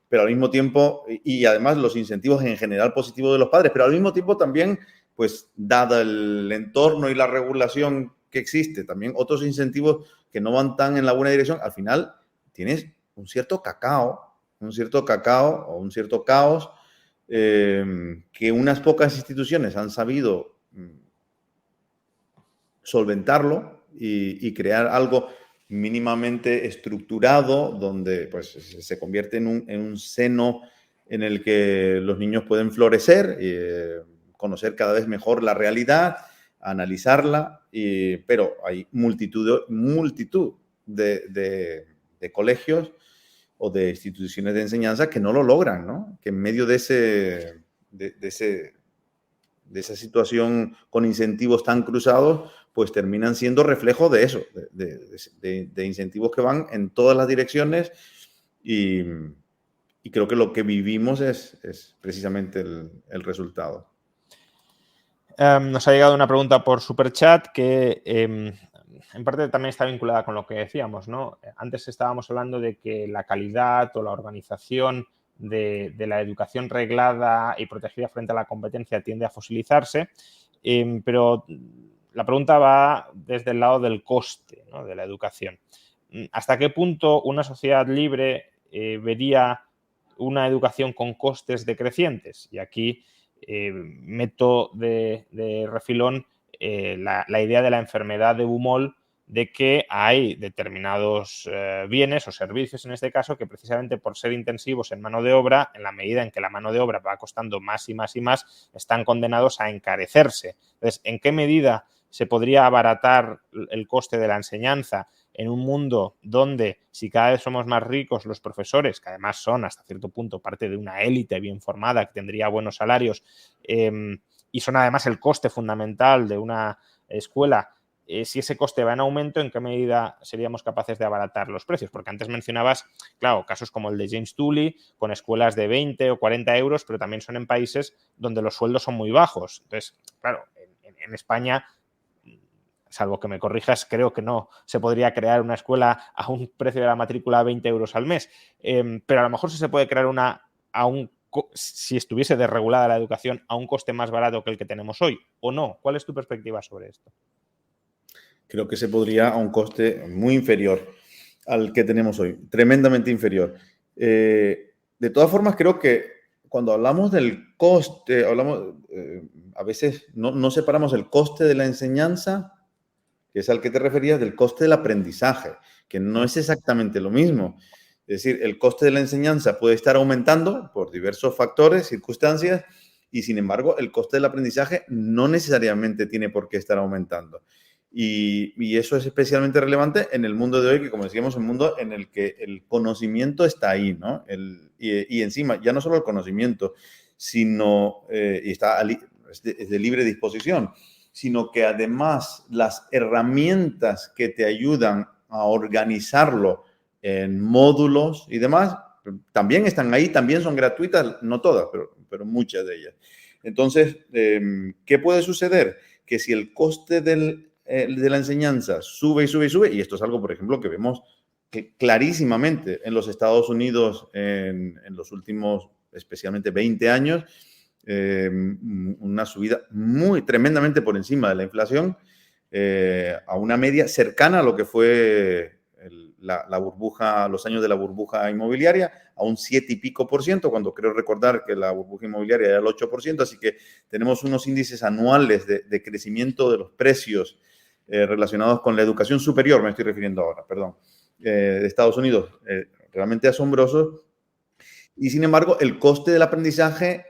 pero al mismo tiempo, y además los incentivos en general positivos de los padres, pero al mismo tiempo también, pues, dada el entorno y la regulación que existe, también otros incentivos que no van tan en la buena dirección, al final tienes un cierto cacao o un cierto caos que unas pocas instituciones han sabido solventarlo y crear algo mínimamente estructurado donde pues se convierte en un seno en el que los niños pueden florecer, conocer cada vez mejor la realidad, analizarla, pero hay multitud de colegios o de instituciones de enseñanza que no lo logran, ¿no? Que en medio de esa situación con incentivos tan cruzados, pues terminan siendo reflejo de eso, de incentivos que van en todas las direcciones y creo que lo que vivimos es precisamente el resultado.
Nos ha llegado una pregunta por Superchat que en parte también está vinculada con lo que decíamos, ¿no? Antes estábamos hablando de que la calidad o la organización de la educación reglada y protegida frente a la competencia tiende a fosilizarse, pero la pregunta va desde el lado del coste, ¿no?, de la educación. ¿Hasta qué punto una sociedad libre vería una educación con costes decrecientes? Y aquí meto de refilón la idea de la enfermedad de Bumol, de que hay determinados bienes o servicios, en este caso, que precisamente por ser intensivos en mano de obra, en la medida en que la mano de obra va costando más y más y más, están condenados a encarecerse. Entonces, ¿en qué medida se podría abaratar el coste de la enseñanza en un mundo donde, si cada vez somos más ricos los profesores, que además son hasta cierto punto parte de una élite bien formada que tendría buenos salarios y son además el coste fundamental de una escuela, si ese coste va en aumento, ¿en qué medida seríamos capaces de abaratar los precios? Porque antes mencionabas, claro, casos como el de James Tully, con escuelas de 20 o 40 euros, pero también son en países donde los sueldos son muy bajos. Entonces, claro, en España, salvo que me corrijas, creo que no se podría crear una escuela a un precio de la matrícula de 20 euros al mes. Pero a lo mejor sí se puede crear una si estuviese desregulada la educación, a un coste más barato que el que tenemos hoy, ¿o no? ¿Cuál es tu perspectiva sobre esto?
Creo que se podría a un coste muy inferior al que tenemos hoy, tremendamente inferior. De todas formas, creo que cuando hablamos del coste, a veces no separamos el coste de la enseñanza, que es al que te referías, del coste del aprendizaje, que no es exactamente lo mismo. Es decir, el coste de la enseñanza puede estar aumentando por diversos factores, circunstancias, y sin embargo, el coste del aprendizaje no necesariamente tiene por qué estar aumentando. Y eso es especialmente relevante en el mundo de hoy, que como decíamos, un mundo en el que el conocimiento está ahí, ¿no? Y encima, ya no solo el conocimiento, sino, y es de libre disposición, sino que además las herramientas que te ayudan a organizarlo en módulos y demás, también están ahí, también son gratuitas, no todas, pero muchas de ellas. Entonces, ¿qué puede suceder? Que si el coste de la enseñanza sube y sube y sube, y esto es algo, por ejemplo, que vemos clarísimamente en los Estados Unidos en los últimos, especialmente 20 años, una subida tremendamente por encima de la inflación, a una media cercana a lo que fue la burbuja, los años de la burbuja inmobiliaria, a un 7 y pico por ciento, cuando creo recordar que la burbuja inmobiliaria era el 8%, así que tenemos unos índices anuales de crecimiento de los precios relacionados con la educación superior, me estoy refiriendo ahora, perdón, de Estados Unidos, realmente asombrosos. Y sin embargo, el coste del aprendizaje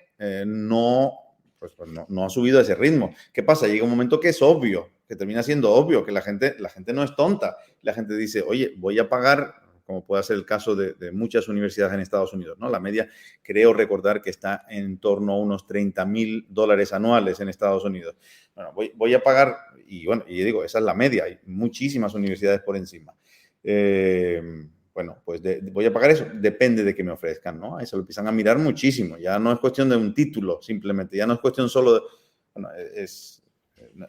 no ha subido a ese ritmo. ¿Qué pasa? Llega un momento que es obvio, que termina siendo obvio, que la gente no es tonta. La gente dice, oye, voy a pagar, como puede ser el caso de muchas universidades en Estados Unidos, ¿no? La media, creo recordar que está en torno a unos $30,000 anuales en Estados Unidos. Bueno, voy a pagar, y bueno, y digo, esa es la media, hay muchísimas universidades por encima. Bueno, pues voy a pagar eso, depende de que me ofrezcan, ¿no? Ahí se lo empiezan a mirar muchísimo, ya no es cuestión de un título simplemente, ya no es cuestión solo de, bueno,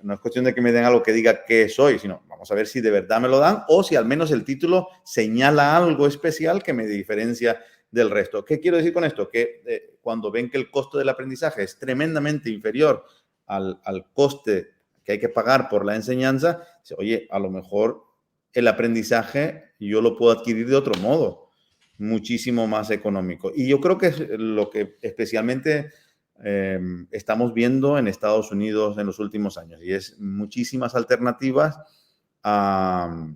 no es cuestión de que me den algo que diga qué soy, sino vamos a ver si de verdad me lo dan o si al menos el título señala algo especial que me diferencia del resto. ¿Qué quiero decir con esto? Que cuando ven que el costo del aprendizaje es tremendamente inferior al coste que hay que pagar por la enseñanza, dice, oye, a lo mejor el aprendizaje yo lo puedo adquirir de otro modo, muchísimo más económico. Y yo creo que es lo que especialmente estamos viendo en Estados Unidos en los últimos años, y es muchísimas alternativas. Claro,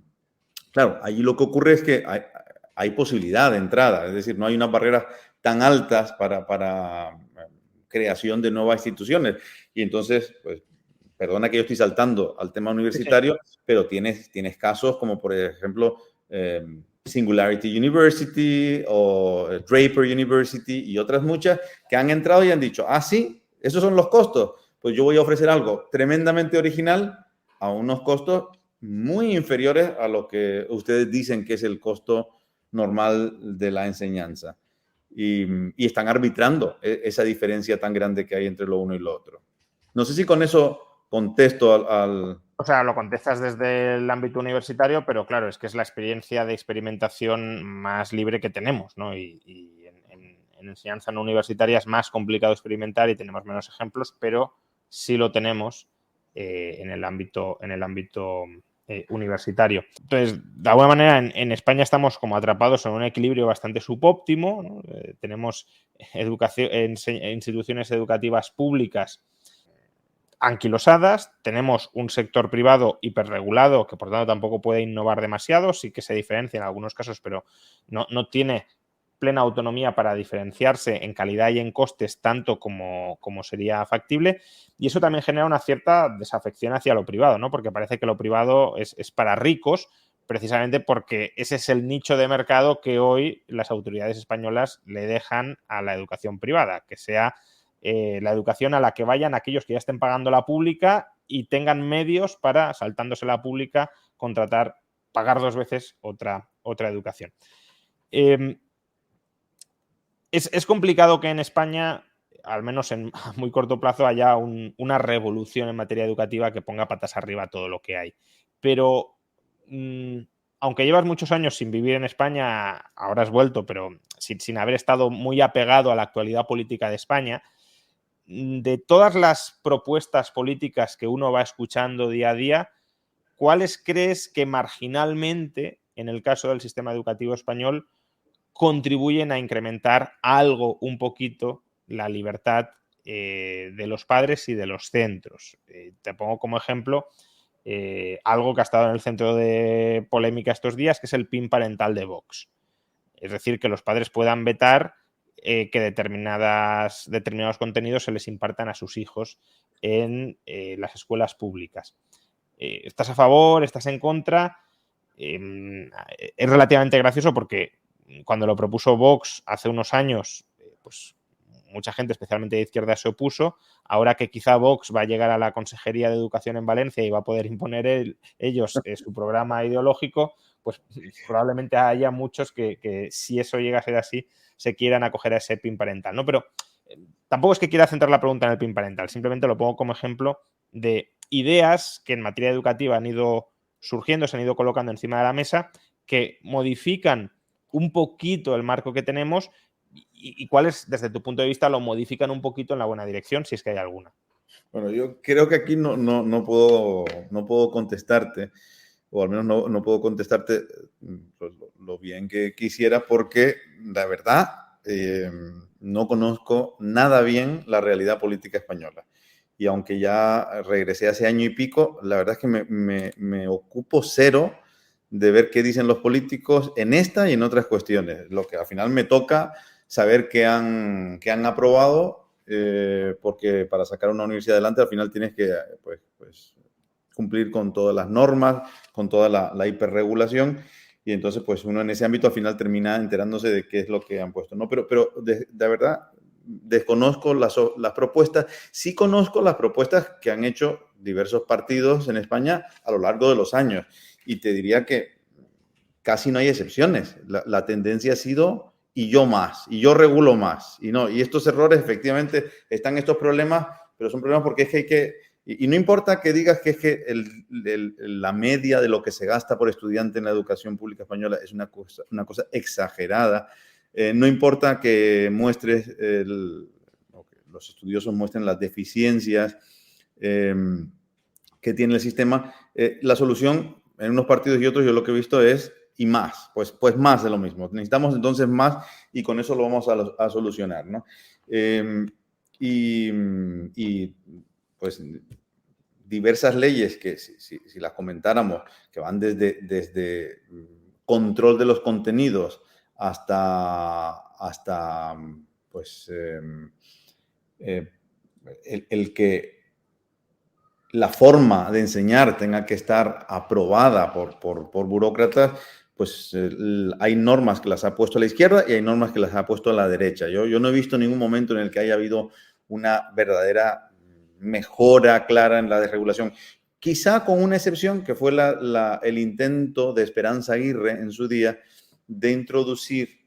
allí lo que ocurre es que hay posibilidad de entrada, es decir, no hay unas barreras tan altas para creación de nuevas instituciones. Y entonces, pues, perdona que yo estoy saltando al tema universitario, sí, pero tienes casos como, por ejemplo, Singularity University o Draper University y otras muchas que han entrado y han dicho, sí, esos son los costos, pues yo voy a ofrecer algo tremendamente original a unos costos muy inferiores a lo que ustedes dicen que es el costo normal de la enseñanza. Y están arbitrando esa diferencia tan grande que hay entre lo uno y lo otro. No sé si con eso contesto al...
O sea, lo contestas desde el ámbito universitario, pero claro, es que es la experiencia de experimentación más libre que tenemos, ¿no? Y en enseñanza no universitaria es más complicado experimentar y tenemos menos ejemplos, pero sí lo tenemos en el ámbito universitario. Entonces, de alguna manera, en España estamos como atrapados en un equilibrio bastante subóptimo, ¿no? Tenemos instituciones educativas públicas anquilosadas, tenemos un sector privado hiperregulado que por tanto tampoco puede innovar demasiado, sí que se diferencia en algunos casos, pero no tiene plena autonomía para diferenciarse en calidad y en costes tanto como sería factible, y eso también genera una cierta desafección hacia lo privado, ¿no? Porque parece que lo privado es para ricos, precisamente porque ese es el nicho de mercado que hoy las autoridades españolas le dejan a la educación privada, que sea la educación a la que vayan aquellos que ya estén pagando la pública y tengan medios para, saltándose la pública, pagar 2 veces otra educación. Es complicado que en España, al menos en muy corto plazo, haya una revolución en materia educativa que ponga patas arriba todo lo que hay. Pero aunque llevas muchos años sin vivir en España, ahora has vuelto, pero sin haber estado muy apegado a la actualidad política de España, de todas las propuestas políticas que uno va escuchando día a día, ¿cuáles crees que marginalmente, en el caso del sistema educativo español, contribuyen a incrementar algo, un poquito, la libertad de los padres y de los centros? Te pongo como ejemplo algo que ha estado en el centro de polémica estos días, que es el PIN parental de Vox. Es decir, que los padres puedan vetar que determinados contenidos se les impartan a sus hijos en las escuelas públicas. ¿Estás a favor? ¿Estás en contra? Es relativamente gracioso porque cuando lo propuso Vox hace unos años, pues mucha gente, especialmente de izquierda, se opuso. Ahora que quizá Vox va a llegar a la Consejería de Educación en Valencia y va a poder imponer ellos su programa ideológico, pues probablemente haya muchos que si eso llega a ser así, se quieran acoger a ese PIN parental, ¿no? Pero tampoco es que quiera centrar la pregunta en el PIN parental, simplemente lo pongo como ejemplo de ideas que en materia educativa han ido surgiendo, se han ido colocando encima de la mesa, que modifican un poquito el marco que tenemos y cuáles, desde tu punto de vista, lo modifican un poquito en la buena dirección, si es que hay alguna.
Bueno, yo creo que aquí no puedo contestarte, o al menos no puedo contestarte pues, lo bien que quisiera, porque la verdad no conozco nada bien la realidad política española. Y aunque ya regresé hace año y pico, la verdad es que me ocupo cero de ver qué dicen los políticos en esta y en otras cuestiones. Lo que al final me toca saber qué han aprobado, porque para sacar una universidad adelante al final tienes que pues, cumplir con todas las normas, con toda la hiperregulación, y entonces pues uno en ese ámbito al final termina enterándose de qué es lo que han puesto, ¿no? Pero de verdad desconozco las propuestas. Sí conozco las propuestas que han hecho diversos partidos en España a lo largo de los años, y te diría que casi no hay excepciones. La tendencia ha sido y yo más, y yo regulo más. Y estos errores, efectivamente, están estos problemas, pero son problemas porque es que hay que... Y no importa que digas que es que la media de lo que se gasta por estudiante en la educación pública española es una cosa exagerada. No importa que muestres, los estudiosos muestren las deficiencias que tiene el sistema. La solución en unos partidos y otros, yo lo que he visto es y más, pues más de lo mismo. Necesitamos entonces más y con eso lo vamos a solucionar, ¿no? Y pues diversas leyes que si las comentáramos, que van desde control de los contenidos hasta pues el que la forma de enseñar tenga que estar aprobada por burócratas, pues hay normas que las ha puesto a la izquierda y hay normas que las ha puesto a la derecha. Yo no he visto ningún momento en el que haya habido una verdadera mejora clara en la desregulación. Quizá con una excepción, que fue el intento de Esperanza Aguirre en su día de introducir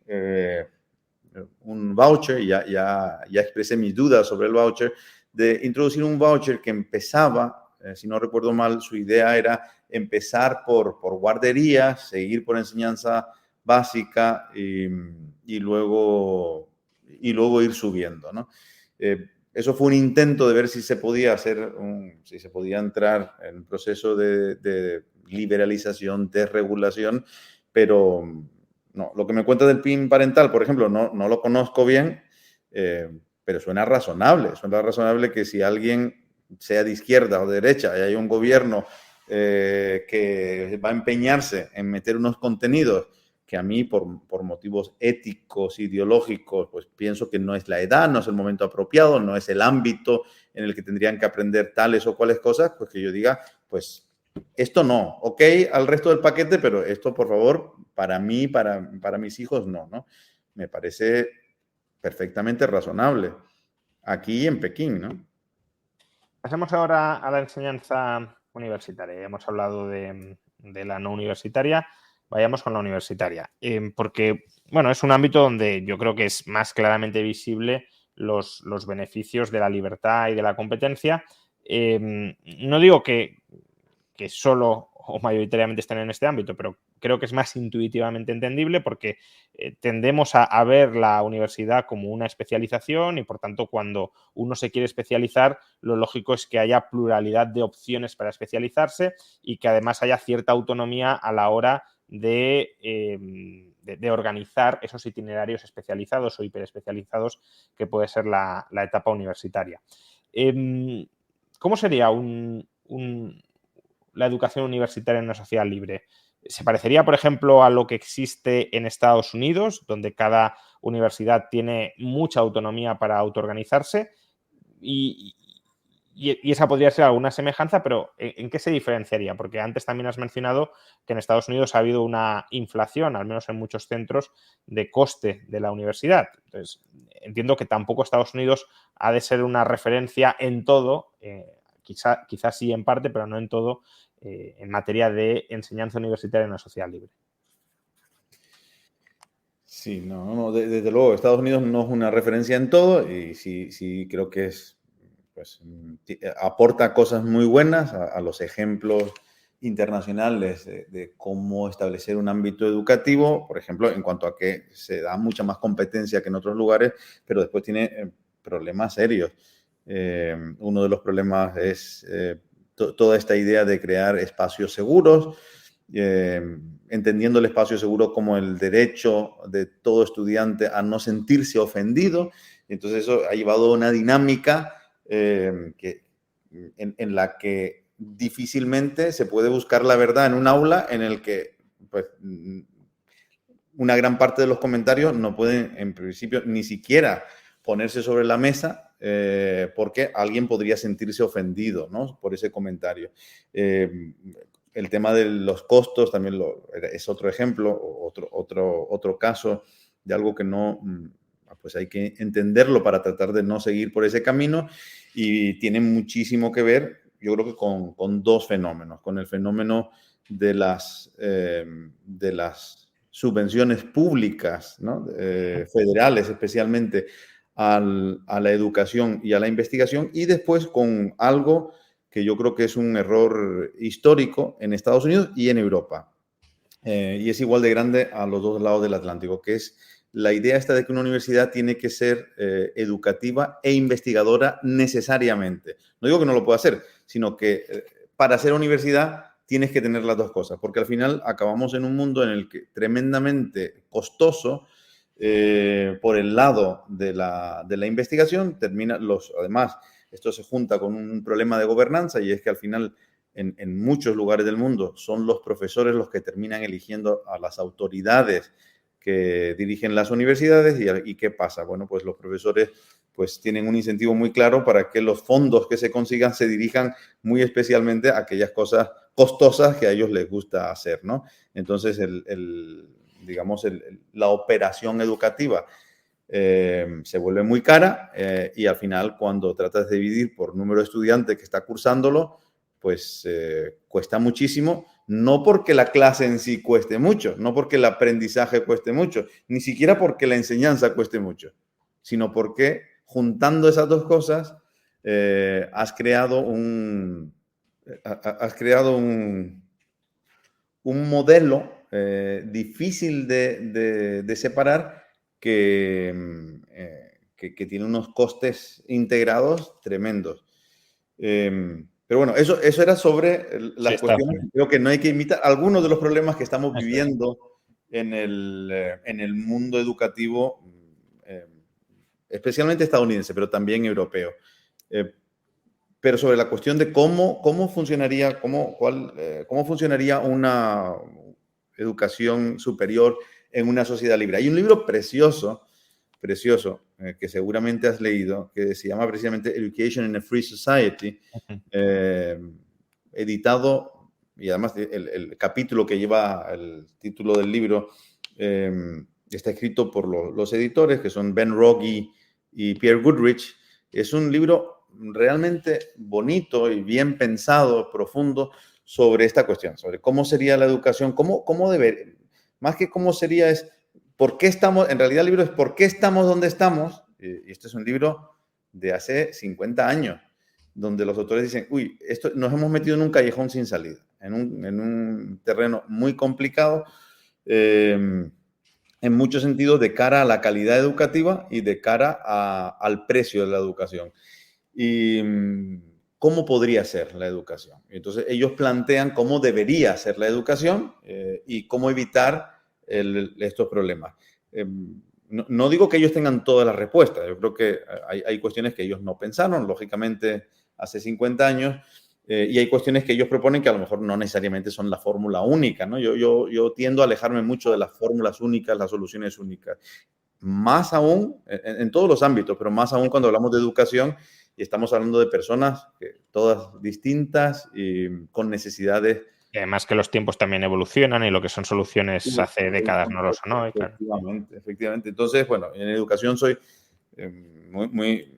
un voucher, ya expresé mis dudas sobre el voucher, de introducir un voucher que empezaba, si no recuerdo mal, su idea era empezar por guarderías, seguir por enseñanza básica y luego ir subiendo, ¿no? Eso fue un intento de ver si se podía si se podía entrar en un proceso de liberalización, desregulación, pero no. Lo que me cuenta del PIN parental, por ejemplo, no lo conozco bien, pero suena razonable. Suena razonable que si alguien, sea de izquierda o de derecha, y hay un gobierno que va a empeñarse en meter unos contenidos que a mí, por motivos éticos, ideológicos, pues pienso que no es la edad, no es el momento apropiado, no es el ámbito en el que tendrían que aprender tales o cuales cosas, pues que yo diga, pues esto no, ok, al resto del paquete, pero esto, por favor, para mí, para mis hijos, no. Me parece perfectamente razonable. Aquí en Pekín, ¿no?
Pasemos ahora a la enseñanza universitaria. Ya hemos hablado de la no universitaria. Vayamos con la universitaria. Porque, bueno, es un ámbito donde yo creo que es más claramente visible los beneficios de la libertad y de la competencia. No digo que solo o mayoritariamente estén en este ámbito, pero creo que es más intuitivamente entendible porque tendemos a ver la universidad como una especialización y, por tanto, cuando uno se quiere especializar, lo lógico es que haya pluralidad de opciones para especializarse y que además haya cierta autonomía a la hora de organizar esos itinerarios especializados o hiperespecializados que puede ser la etapa universitaria. ¿Cómo sería la educación universitaria en una sociedad libre? ¿Se parecería, por ejemplo, a lo que existe en Estados Unidos, donde cada universidad tiene mucha autonomía para autoorganizarse? Y esa podría ser alguna semejanza, pero ¿en qué se diferenciaría? Porque antes también has mencionado que en Estados Unidos ha habido una inflación, al menos en muchos centros, de coste de la universidad. Entonces, entiendo que tampoco Estados Unidos ha de ser una referencia en todo, quizás sí en parte, pero no en todo, en materia de enseñanza universitaria en una sociedad libre.
Sí, desde luego, Estados Unidos no es una referencia en todo y sí creo que pues, aporta cosas muy buenas a los ejemplos internacionales de cómo establecer un ámbito educativo, por ejemplo, en cuanto a que se da mucha más competencia que en otros lugares, pero después tiene problemas serios. Uno de los problemas es toda esta idea de crear espacios seguros, entendiendo el espacio seguro como el derecho de todo estudiante a no sentirse ofendido. Entonces eso ha llevado a una dinámica en la que difícilmente se puede buscar la verdad en un aula en el que pues, una gran parte de los comentarios no pueden, en principio, ni siquiera ponerse sobre la mesa porque alguien podría sentirse ofendido, ¿no?, por ese comentario. El tema de los costos también es otro ejemplo, otro caso de algo que no, pues hay que entenderlo para tratar de no seguir por ese camino, y tiene muchísimo que ver, yo creo que con dos fenómenos, con el fenómeno de las subvenciones públicas, ¿no?, federales especialmente, a la educación y a la investigación, y después con algo que yo creo que es un error histórico en Estados Unidos y en Europa. Y es igual de grande a los dos lados del Atlántico, que es la idea esta de que una universidad tiene que ser educativa e investigadora necesariamente. No digo que no lo pueda hacer, sino que para ser universidad tienes que tener las dos cosas, porque al final acabamos en un mundo en el que tremendamente costoso, por el lado de la investigación, además, esto se junta con un problema de gobernanza, y es que al final en muchos lugares del mundo son los profesores los que terminan eligiendo a las autoridades que dirigen las universidades. ¿Y qué pasa? Bueno, pues los profesores pues tienen un incentivo muy claro para que los fondos que se consigan se dirijan muy especialmente a aquellas cosas costosas que a ellos les gusta hacer, ¿no? Entonces, digamos, la operación educativa se vuelve muy cara y al final cuando tratas de dividir por número de estudiantes que está cursándolo, pues cuesta muchísimo, no porque la clase en sí cueste mucho, no porque el aprendizaje cueste mucho, ni siquiera porque la enseñanza cueste mucho, sino porque juntando esas dos cosas has creado un modelo difícil de separar que tiene unos costes integrados tremendos. Pero bueno, eso era sobre
Sí,
las cuestiones. Creo que no hay que imitar algunos de los problemas que estamos
eso es.
viviendo en el mundo educativo, eh, especialmente estadounidense, pero también europeo. Pero sobre la cuestión de cómo funcionaría, cómo funcionaría una educación superior en una sociedad libre. Hay un libro precioso, que seguramente has leído, que se llama precisamente Education in a Free Society, editado, y además el capítulo que lleva el título del libro está escrito por los editores, que son Ben Rogge y Pierre Goodrich. Es un libro realmente bonito y bien pensado, profundo, sobre esta cuestión, sobre cómo sería la educación, más que cómo sería es por qué estamos, en realidad el libro es por qué estamos donde estamos, y este es un libro de hace 50 años, donde los autores dicen, uy, nos hemos metido en un callejón sin salida, en un terreno muy complicado, en muchos sentidos de cara a la calidad educativa y de cara al precio de la educación. Y cómo podría ser la educación. Entonces ellos plantean cómo debería ser la educación y cómo evitar estos problemas. No digo que ellos tengan todas las respuestas, yo creo que hay cuestiones que ellos no pensaron, lógicamente, hace 50 años, y hay cuestiones que ellos proponen que a lo mejor no necesariamente son la fórmula única, ¿no? Yo tiendo a alejarme mucho de las fórmulas únicas, las soluciones únicas. Más aún, en todos los ámbitos, pero más aún cuando hablamos de educación y estamos hablando de personas todas distintas y con necesidades.
Y además que los tiempos también evolucionan y lo que son soluciones hace décadas no lo son hoy, claro.
Efectivamente. Entonces, bueno, en educación soy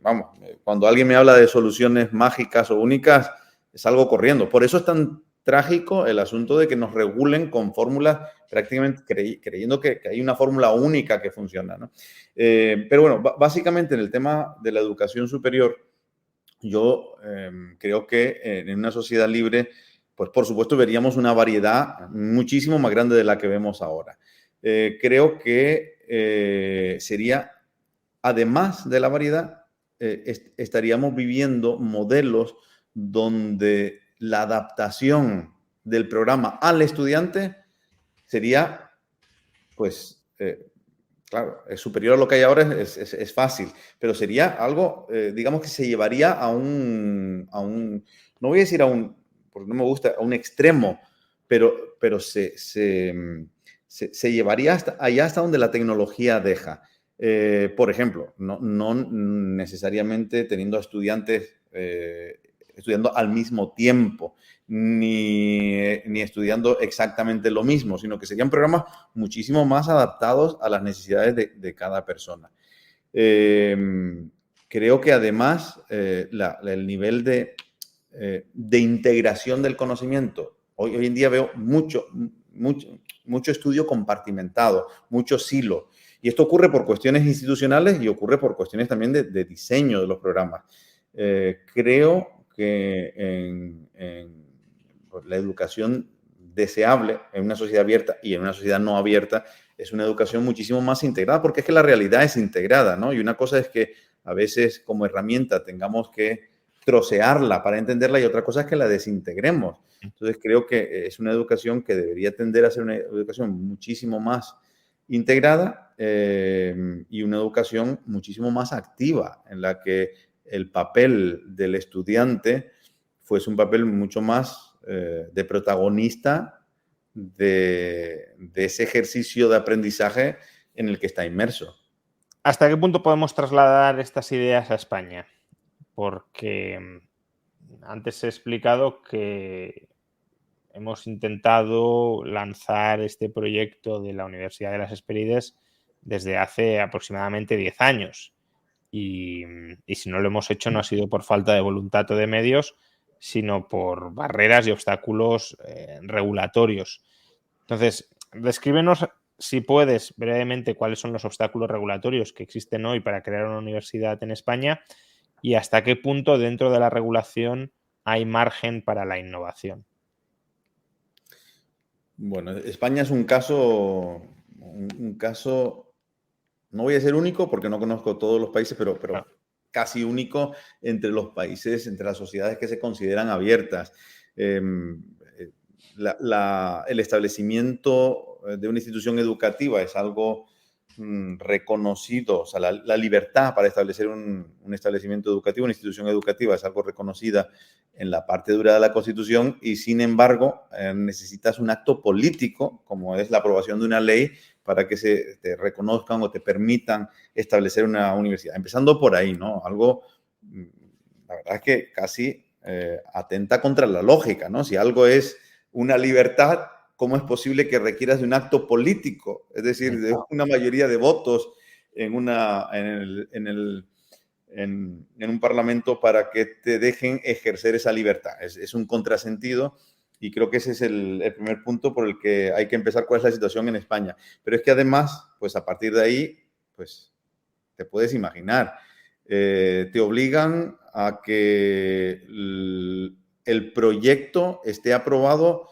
vamos, cuando alguien me habla de soluciones mágicas o únicas, salgo corriendo. Por eso es tan trágico el asunto de que nos regulen con fórmulas prácticamente creyendo que hay una fórmula única que funciona, ¿no? Pero bueno, básicamente en el tema de la educación superior, yo creo que en una sociedad libre, pues por supuesto veríamos una variedad muchísimo más grande de la que vemos ahora. Creo que sería, además de la variedad, estaríamos viviendo modelos donde la adaptación del programa al estudiante sería, pues, claro, es superior a lo que hay ahora, es fácil, pero sería algo, digamos que se llevaría no voy a decir porque no me gusta, a un extremo, pero se llevaría hasta donde la tecnología deja. Por ejemplo, no necesariamente teniendo a estudiantes estudiando al mismo tiempo, ni estudiando exactamente lo mismo, sino que serían programas muchísimo más adaptados a las necesidades de cada persona. Creo que además el nivel de integración del conocimiento, hoy en día veo mucho estudio compartimentado, mucho silo. Y esto ocurre por cuestiones institucionales y ocurre por cuestiones también de diseño de los programas. Creo que pues, la educación deseable en una sociedad abierta y en una sociedad no abierta es una educación muchísimo más integrada, porque es que la realidad es integrada, ¿no? Y una cosa es que a veces como herramienta tengamos que trocearla para entenderla y otra cosa es que la desintegremos. Entonces creo que es una educación que debería tender a ser una educación muchísimo más integrada y una educación muchísimo más activa, en la que el papel del estudiante fuese un papel mucho más de protagonista de ese ejercicio de aprendizaje en el que está inmerso.
¿Hasta qué punto podemos trasladar estas ideas a España? Porque antes he explicado que hemos intentado lanzar este proyecto de la Universidad de las Hespérides desde hace aproximadamente 10 años. Y si no lo hemos hecho, no ha sido por falta de voluntad o de medios, sino por barreras y obstáculos regulatorios. Entonces, descríbenos, si puedes, brevemente cuáles son los obstáculos regulatorios que existen hoy para crear una universidad en España y hasta qué punto dentro de la regulación hay margen para la innovación.
Bueno, España es un caso, no voy a decir único porque no conozco todos los países, pero casi único entre los países, entre las sociedades que se consideran abiertas. El establecimiento de una institución educativa es algo reconocido, o sea, la libertad para establecer un establecimiento educativo, una institución educativa, es algo reconocida en la parte dura de la Constitución y, sin embargo, necesitas un acto político, como es la aprobación de una ley, para que se te reconozcan o te permitan establecer una universidad. Empezando por ahí, ¿no? Algo, la verdad es que casi atenta contra la lógica, ¿no? Si algo es una libertad, ¿cómo es posible que requieras de un acto político? Es decir, de una mayoría de votos en un parlamento para que te dejen ejercer esa libertad. Es un contrasentido y creo que ese es el primer punto por el que hay que empezar cuál es la situación en España. Pero es que además, pues a partir de ahí, pues te puedes imaginar, te obligan a que el proyecto esté aprobado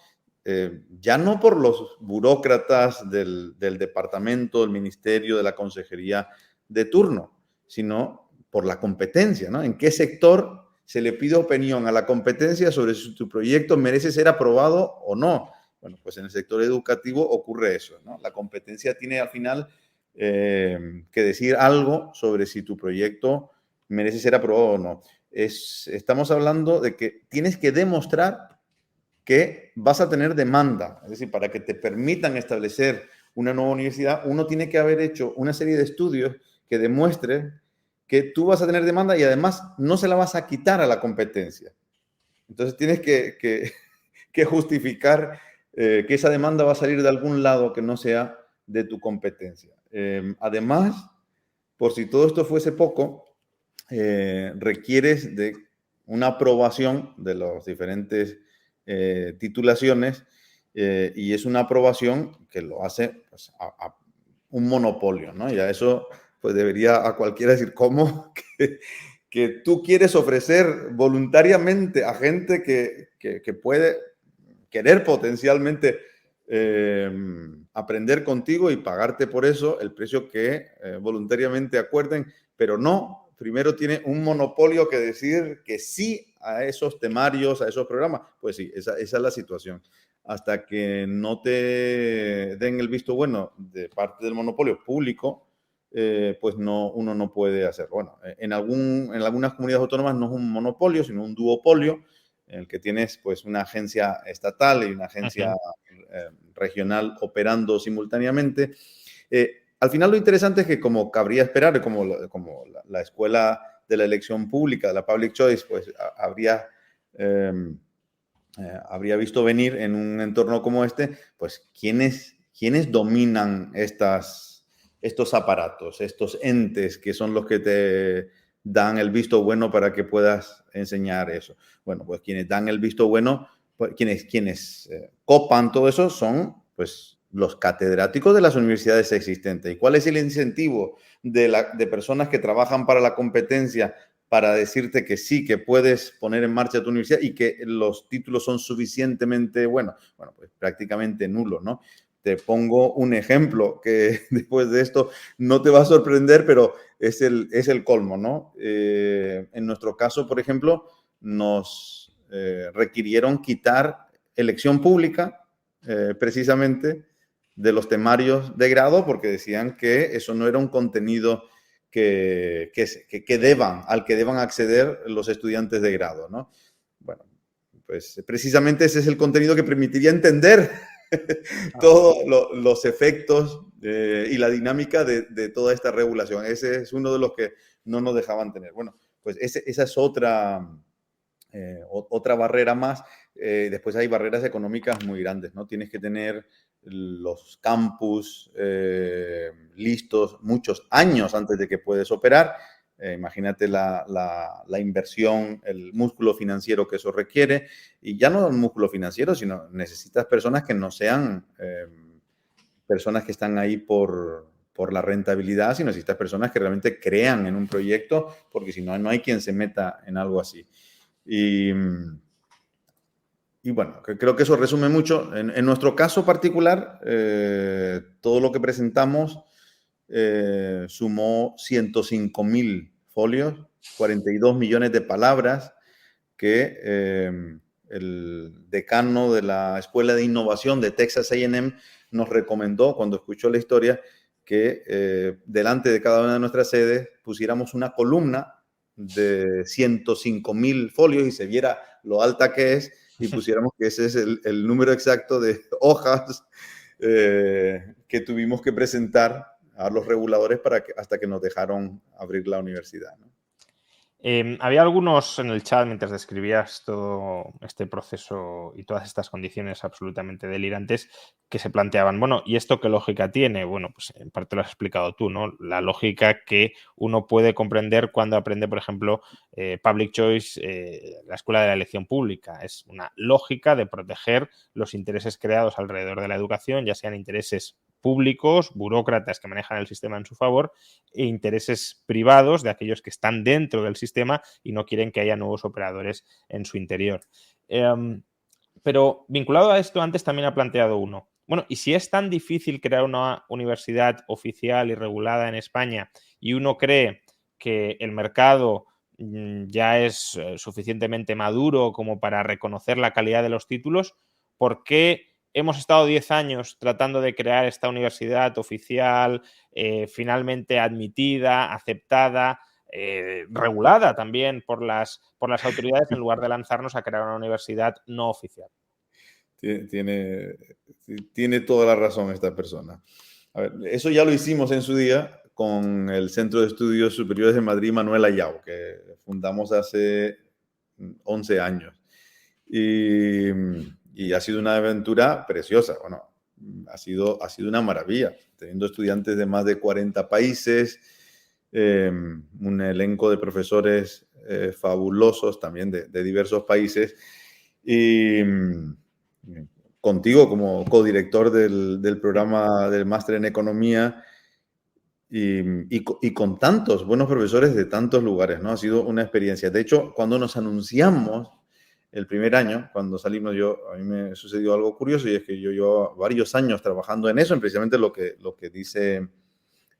ya no por los burócratas del departamento, del ministerio, de la consejería de turno, sino por la competencia, ¿no? ¿En qué sector se le pide opinión a la competencia sobre si tu proyecto merece ser aprobado o no? Bueno, pues en el sector educativo ocurre eso, ¿no? La competencia tiene al final que decir algo sobre si tu proyecto merece ser aprobado o no. Estamos hablando de que tienes que demostrar que vas a tener demanda. Es decir, para que te permitan establecer una nueva universidad, uno tiene que haber hecho una serie de estudios que demuestre que tú vas a tener demanda y además no se la vas a quitar a la competencia. Entonces tienes que justificar que esa demanda va a salir de algún lado que no sea de tu competencia. Además, por si todo esto fuese poco, requieres de una aprobación de los diferentes titulaciones y es una aprobación que lo hace pues, a un monopolio, ¿no? Y a eso pues debería a cualquiera decir, ¿cómo que tú quieres ofrecer voluntariamente a gente que puede querer potencialmente aprender contigo y pagarte por eso el precio que voluntariamente acuerden, pero no, primero tiene un monopolio que decir que sí a esos temarios, a esos programas? Pues sí, esa es la situación. Hasta que no te den el visto bueno de parte del monopolio público, pues uno no puede hacerlo. Bueno, en algunas comunidades autónomas no es un monopolio, sino un duopolio, en el que tienes pues una agencia estatal y una agencia regional operando simultáneamente. Al final lo interesante es que, como cabría esperar, como la escuela de la elección pública, de la public choice, pues habría visto venir en un entorno como este, pues quiénes dominan estos aparatos, estos entes que son los que te dan el visto bueno para que puedas enseñar eso. Bueno, pues quienes dan el visto bueno, pues quienes copan todo eso son pues los catedráticos de las universidades existentes. ¿Y cuál es el incentivo de personas que trabajan para la competencia para decirte que sí, que puedes poner en marcha tu universidad y que los títulos son suficientemente buenos? Bueno, pues prácticamente nulo, ¿no? Te pongo un ejemplo que después de esto no te va a sorprender, pero es el colmo, ¿no? En nuestro caso, por ejemplo, nos requirieron quitar elección pública precisamente de los temarios de grado porque decían que eso no era un contenido al que deban acceder los estudiantes de grado, ¿no? Bueno, pues precisamente ese es el contenido que permitiría entender todos los efectos y la dinámica de toda esta regulación. Ese es uno de los que no nos dejaban tener. Bueno, pues esa es otra barrera más después hay barreras económicas muy grandes, ¿no? Tienes que tener los campus listos muchos años antes de que puedes operar. Imagínate la inversión, el músculo financiero que eso requiere. Y ya no el músculo financiero, sino necesitas personas que no sean personas que están ahí por la rentabilidad, sino necesitas personas que realmente crean en un proyecto, porque si no, no hay quien se meta en algo así. Y bueno, creo que eso resume mucho. En nuestro caso particular, todo lo que presentamos sumó 105.000 folios, 42 millones de palabras que el decano de la Escuela de Innovación de Texas A&M nos recomendó cuando escuchó la historia que delante de cada una de nuestras sedes pusiéramos una columna de 105.000 folios y se viera lo alta que es y pusiéramos que ese es el número exacto de hojas que tuvimos que presentar a los reguladores hasta que nos dejaron abrir la universidad, ¿no?
Había algunos en el chat mientras describías todo este proceso y todas estas condiciones absolutamente delirantes que se planteaban, bueno, ¿y esto qué lógica tiene? Bueno, pues en parte lo has explicado tú, ¿no? La lógica que uno puede comprender cuando aprende, por ejemplo, Public Choice, la escuela de la elección pública. Es una lógica de proteger los intereses creados alrededor de la educación, ya sean intereses públicos, burócratas que manejan el sistema en su favor, e intereses privados de aquellos que están dentro del sistema y no quieren que haya nuevos operadores en su interior. Pero vinculado a esto, antes también ha planteado uno. Bueno, y si es tan difícil crear una universidad oficial y regulada en España y uno cree que el mercado ya es suficientemente maduro como para reconocer la calidad de los títulos, ¿por qué hemos estado 10 años tratando de crear esta universidad oficial, finalmente admitida, aceptada, regulada también por las autoridades, en lugar de lanzarnos a crear una universidad no oficial?
Tiene toda la razón esta persona. A ver, eso ya lo hicimos en su día con el Centro de Estudios Superiores de Madrid, Manuel Ayau, que fundamos hace 11 años. Y ha sido una aventura preciosa. Bueno, ha sido una maravilla, teniendo estudiantes de más de 40 países, un elenco de profesores fabulosos también de diversos países. Y contigo como codirector del programa del máster en economía y con tantos buenos profesores de tantos lugares, ¿no? Ha sido una experiencia. De hecho, cuando nos anunciamos el primer año, cuando salimos a mí me sucedió algo curioso y es que yo llevo varios años trabajando en eso, en precisamente lo que dice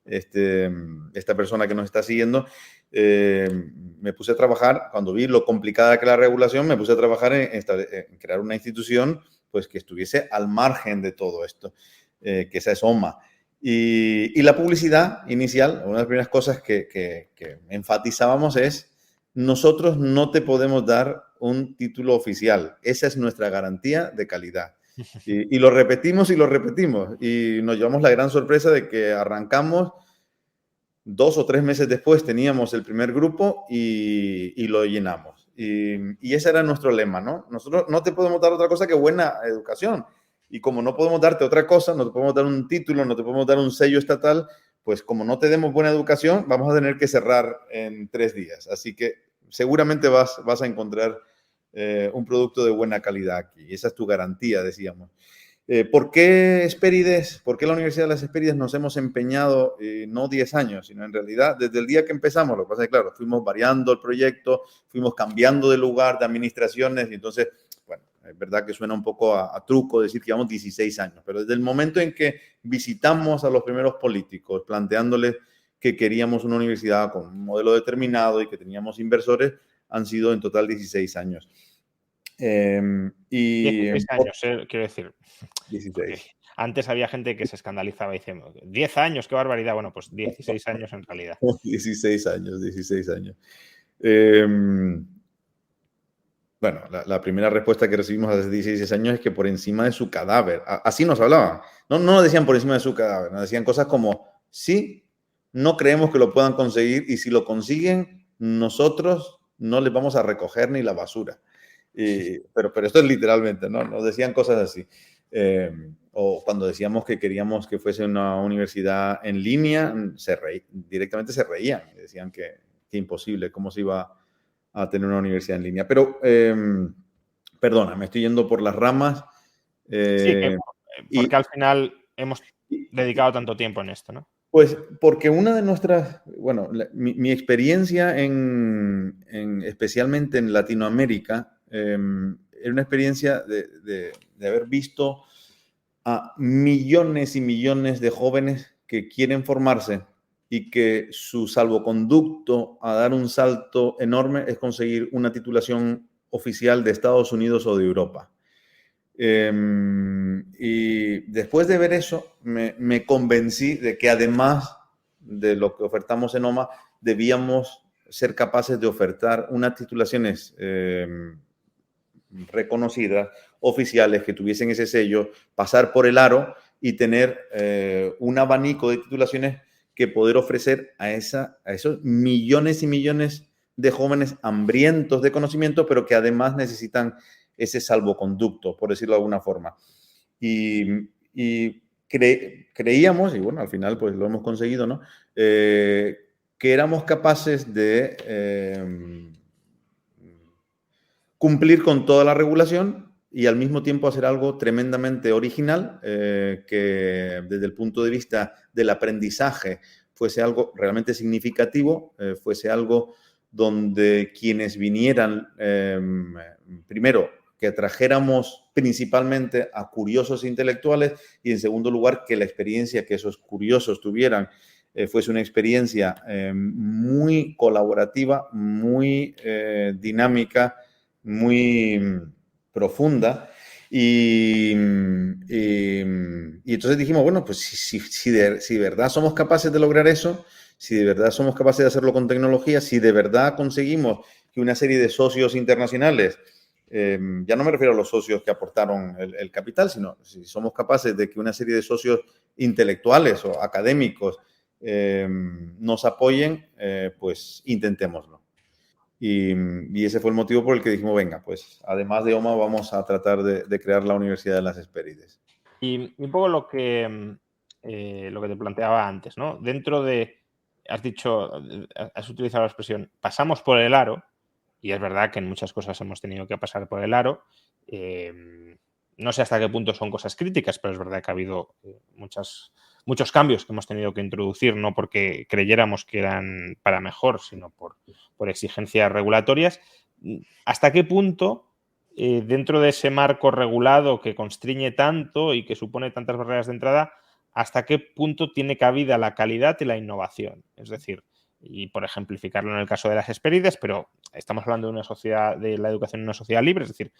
esta persona que nos está siguiendo. Me puse a trabajar, cuando vi lo complicada que era la regulación, me puse a trabajar en crear una institución pues que estuviese al margen de todo esto, que esa es OMA. Y la publicidad inicial, una de las primeras cosas que enfatizábamos es: nosotros no te podemos dar un título oficial, esa es nuestra garantía de calidad. Y lo repetimos y lo repetimos. Y nos llevamos la gran sorpresa de que arrancamos 2 o 3 meses después, teníamos el primer grupo y lo llenamos. Y ese era nuestro lema, ¿no? Nosotros no te podemos dar otra cosa que buena educación. Y como no podemos darte otra cosa, no te podemos dar un título, no te podemos dar un sello estatal, pues como no te demos buena educación, vamos a tener que cerrar en 3 días. Así que seguramente vas a encontrar un producto de buena calidad aquí. Y esa es tu garantía, decíamos. ¿Por qué Hespérides? ¿Por qué la Universidad de las Hespérides nos hemos empeñado no 10 años, sino en realidad desde el día que empezamos? Lo que pasa es que, claro, fuimos variando el proyecto, fuimos cambiando de lugar, de administraciones, y entonces, bueno, es verdad que suena un poco a truco decir que llevamos 16 años, pero desde el momento en que visitamos a los primeros políticos planteándoles que queríamos una universidad con un modelo determinado y que teníamos inversores, han sido en total 16 años.
16 años, quiero decir.
16.
Antes había gente que se escandalizaba diciendo 10 años, qué barbaridad. Bueno, pues 16 años en realidad.
16 años. Bueno, la primera respuesta que recibimos hace 16 años es que por encima de su cadáver, así nos hablaban. No nos decían por encima de su cadáver, nos decían cosas como: sí, no creemos que lo puedan conseguir y si lo consiguen, nosotros no les vamos a recoger ni la basura. Pero esto es literalmente, ¿no? Nos decían cosas así. O cuando decíamos que queríamos que fuese una universidad en línea, directamente se reían. Decían que imposible, cómo se iba a tener una universidad en línea. Pero, perdona, me estoy yendo por las ramas.
Sí, porque
Y,
al final hemos
y-
dedicado tanto tiempo en esto, ¿no?
Pues porque una de nuestras, bueno, mi experiencia especialmente en Latinoamérica, era una experiencia de haber visto a millones y millones de jóvenes que quieren formarse y que su salvoconducto a dar un salto enorme es conseguir una titulación oficial de Estados Unidos o de Europa. Y después de ver eso, me convencí de que además de lo que ofertamos en OMA, debíamos ser capaces de ofertar unas titulaciones reconocidas, oficiales, que tuviesen ese sello, pasar por el aro y tener un abanico de titulaciones que poder ofrecer a esos millones y millones de jóvenes hambrientos de conocimiento, pero que además necesitan ese salvoconducto, por decirlo de alguna forma. Y creíamos, y bueno, al final pues lo hemos conseguido, ¿no? Que éramos capaces de cumplir con toda la regulación y al mismo tiempo hacer algo tremendamente original, que desde el punto de vista del aprendizaje fuese algo realmente significativo, fuese algo donde quienes vinieran, primero, que trajéramos principalmente a curiosos intelectuales y, en segundo lugar, que la experiencia que esos curiosos tuvieran fuese una experiencia muy colaborativa, muy dinámica, muy profunda. Y entonces dijimos, bueno, pues si de verdad somos capaces de lograr eso, si de verdad somos capaces de hacerlo con tecnología, si de verdad conseguimos que una serie de socios internacionales, ya no me refiero a los socios que aportaron el capital, sino si somos capaces de que una serie de socios intelectuales o académicos nos apoyen, pues intentémoslo. Y ese fue el motivo por el que dijimos, venga, pues además de OMA vamos a tratar de crear la Universidad de las Hespérides.
Y un poco lo que te planteaba antes, ¿no? Dentro de, has dicho, has utilizado la expresión, pasamos por el aro, y es verdad que en muchas cosas hemos tenido que pasar por el aro. No sé hasta qué punto son cosas críticas, pero es verdad que ha habido muchos cambios que hemos tenido que introducir, no porque creyéramos que eran para mejor, sino por exigencias regulatorias. ¿Hasta qué punto, dentro de ese marco regulado que constriñe tanto y que supone tantas barreras de entrada, hasta qué punto tiene cabida la calidad y la innovación? Es decir, y por ejemplificarlo en el caso de las Hespérides, pero estamos hablando de una sociedad, de la educación en una sociedad libre, es decir,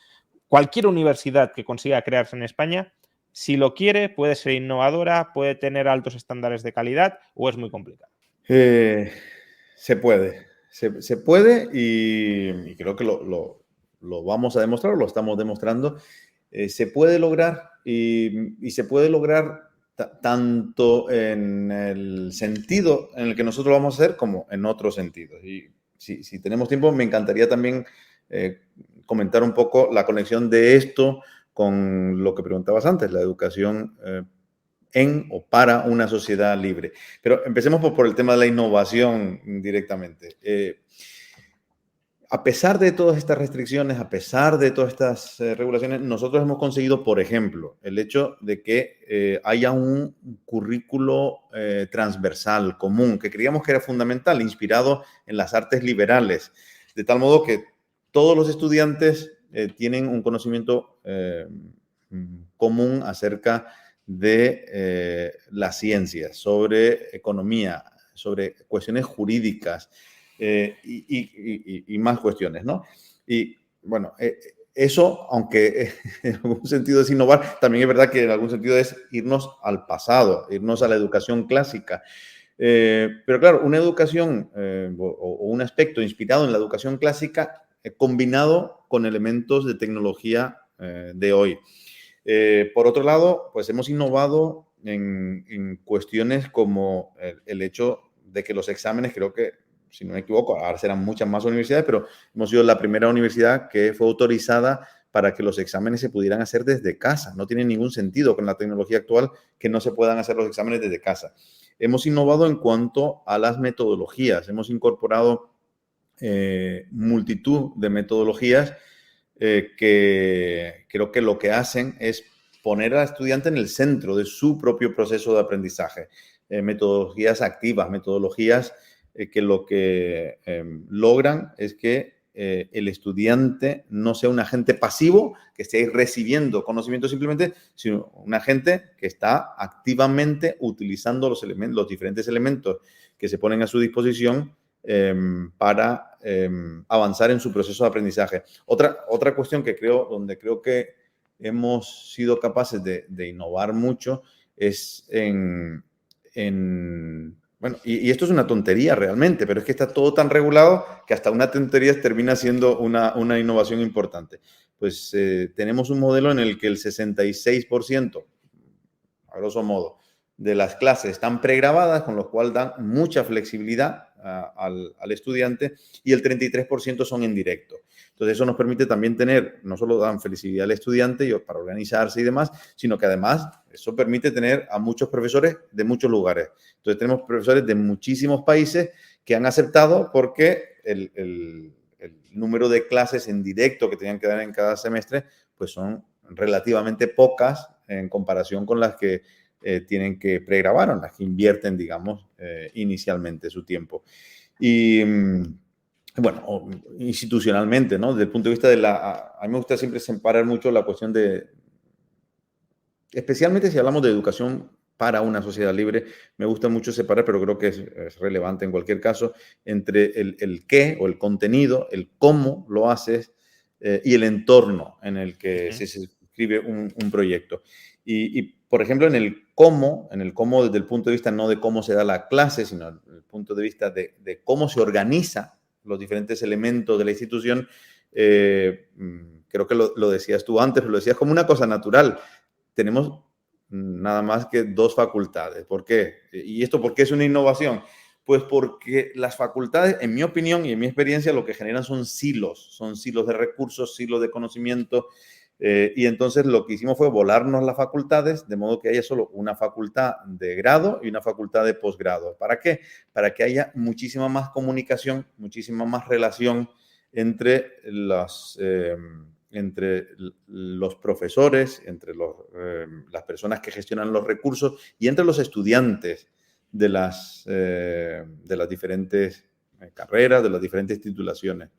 cualquier universidad que consiga crearse en España, si lo quiere, puede ser innovadora, puede tener altos estándares de calidad o es muy complicado.
Se puede, se puede y creo que lo vamos a demostrar, lo estamos demostrando. Se puede lograr y se puede lograr tanto en el sentido en el que nosotros lo vamos a hacer como en otros sentidos. Y si tenemos tiempo, me encantaría también comentar un poco la conexión de esto con lo que preguntabas antes, la educación en o para una sociedad libre. Pero empecemos por el tema de la innovación directamente. A pesar de todas estas restricciones, a pesar de todas estas regulaciones, nosotros hemos conseguido, por ejemplo, el hecho de que haya un currículo transversal, común, que creíamos que era fundamental, inspirado en las artes liberales, de tal modo que todos los estudiantes tienen un conocimiento común acerca de las ciencias, sobre economía, sobre cuestiones jurídicas, y más cuestiones, ¿no? Y bueno, eso, aunque en algún sentido es innovar, también es verdad que en algún sentido es irnos al pasado, irnos a la educación clásica. Pero claro, una educación o un aspecto inspirado en la educación clásica combinado con elementos de tecnología de hoy. Por otro lado, pues hemos innovado en cuestiones como el hecho de que los exámenes creo que si no me equivoco, ahora serán muchas más universidades, pero hemos sido la primera universidad que fue autorizada para que los exámenes se pudieran hacer desde casa. No tiene ningún sentido con la tecnología actual que no se puedan hacer los exámenes desde casa. Hemos innovado en cuanto a las metodologías. Hemos incorporado multitud de metodologías que creo que lo que hacen es poner al estudiante en el centro de su propio proceso de aprendizaje. Metodologías activas, metodologías que lo que logran es que el estudiante no sea un agente pasivo que esté recibiendo conocimiento simplemente, sino un agente que está activamente utilizando los diferentes elementos que se ponen a su disposición para avanzar en su proceso de aprendizaje. Otra cuestión donde creo que hemos sido capaces de innovar mucho es bueno, y esto es una tontería realmente, pero es que está todo tan regulado que hasta una tontería termina siendo una innovación importante. Pues tenemos un modelo en el que el 66%, a grosso modo, de las clases están pregrabadas, con lo cual dan mucha flexibilidad al estudiante, y el 33% son en directo. Entonces, eso nos permite también tener, no solo dan flexibilidad al estudiante para organizarse y demás, sino que además eso permite tener a muchos profesores de muchos lugares. Entonces, tenemos profesores de muchísimos países que han aceptado porque el número de clases en directo que tenían que dar en cada semestre, pues son relativamente pocas en comparación con las que tienen que pregrabar o las que invierten, digamos, inicialmente su tiempo. Y bueno, institucionalmente, ¿no? Desde el punto de vista a mí me gusta siempre separar mucho la cuestión especialmente si hablamos de educación para una sociedad libre, me gusta mucho separar, pero creo que es relevante en cualquier caso, entre el qué o el contenido, el cómo lo haces y el entorno en el que se escribe un proyecto. Y, por ejemplo, en el cómo desde el punto de vista no de cómo se da la clase, sino desde el punto de vista de cómo se organiza los diferentes elementos de la institución, creo que lo decías tú antes, pero lo decías como una cosa natural. Tenemos nada más que 2 facultades. ¿Por qué? ¿Y esto por qué es una innovación? Pues porque las facultades, en mi opinión y en mi experiencia, lo que generan son silos de recursos, silos de conocimiento, y entonces lo que hicimos fue volarnos las facultades, de modo que haya solo una facultad de grado y una facultad de posgrado. ¿Para qué? Para que haya muchísima más comunicación, muchísima más relación entre los profesores, entre las personas que gestionan los recursos y entre los estudiantes de las diferentes carreras, de las diferentes titulaciones.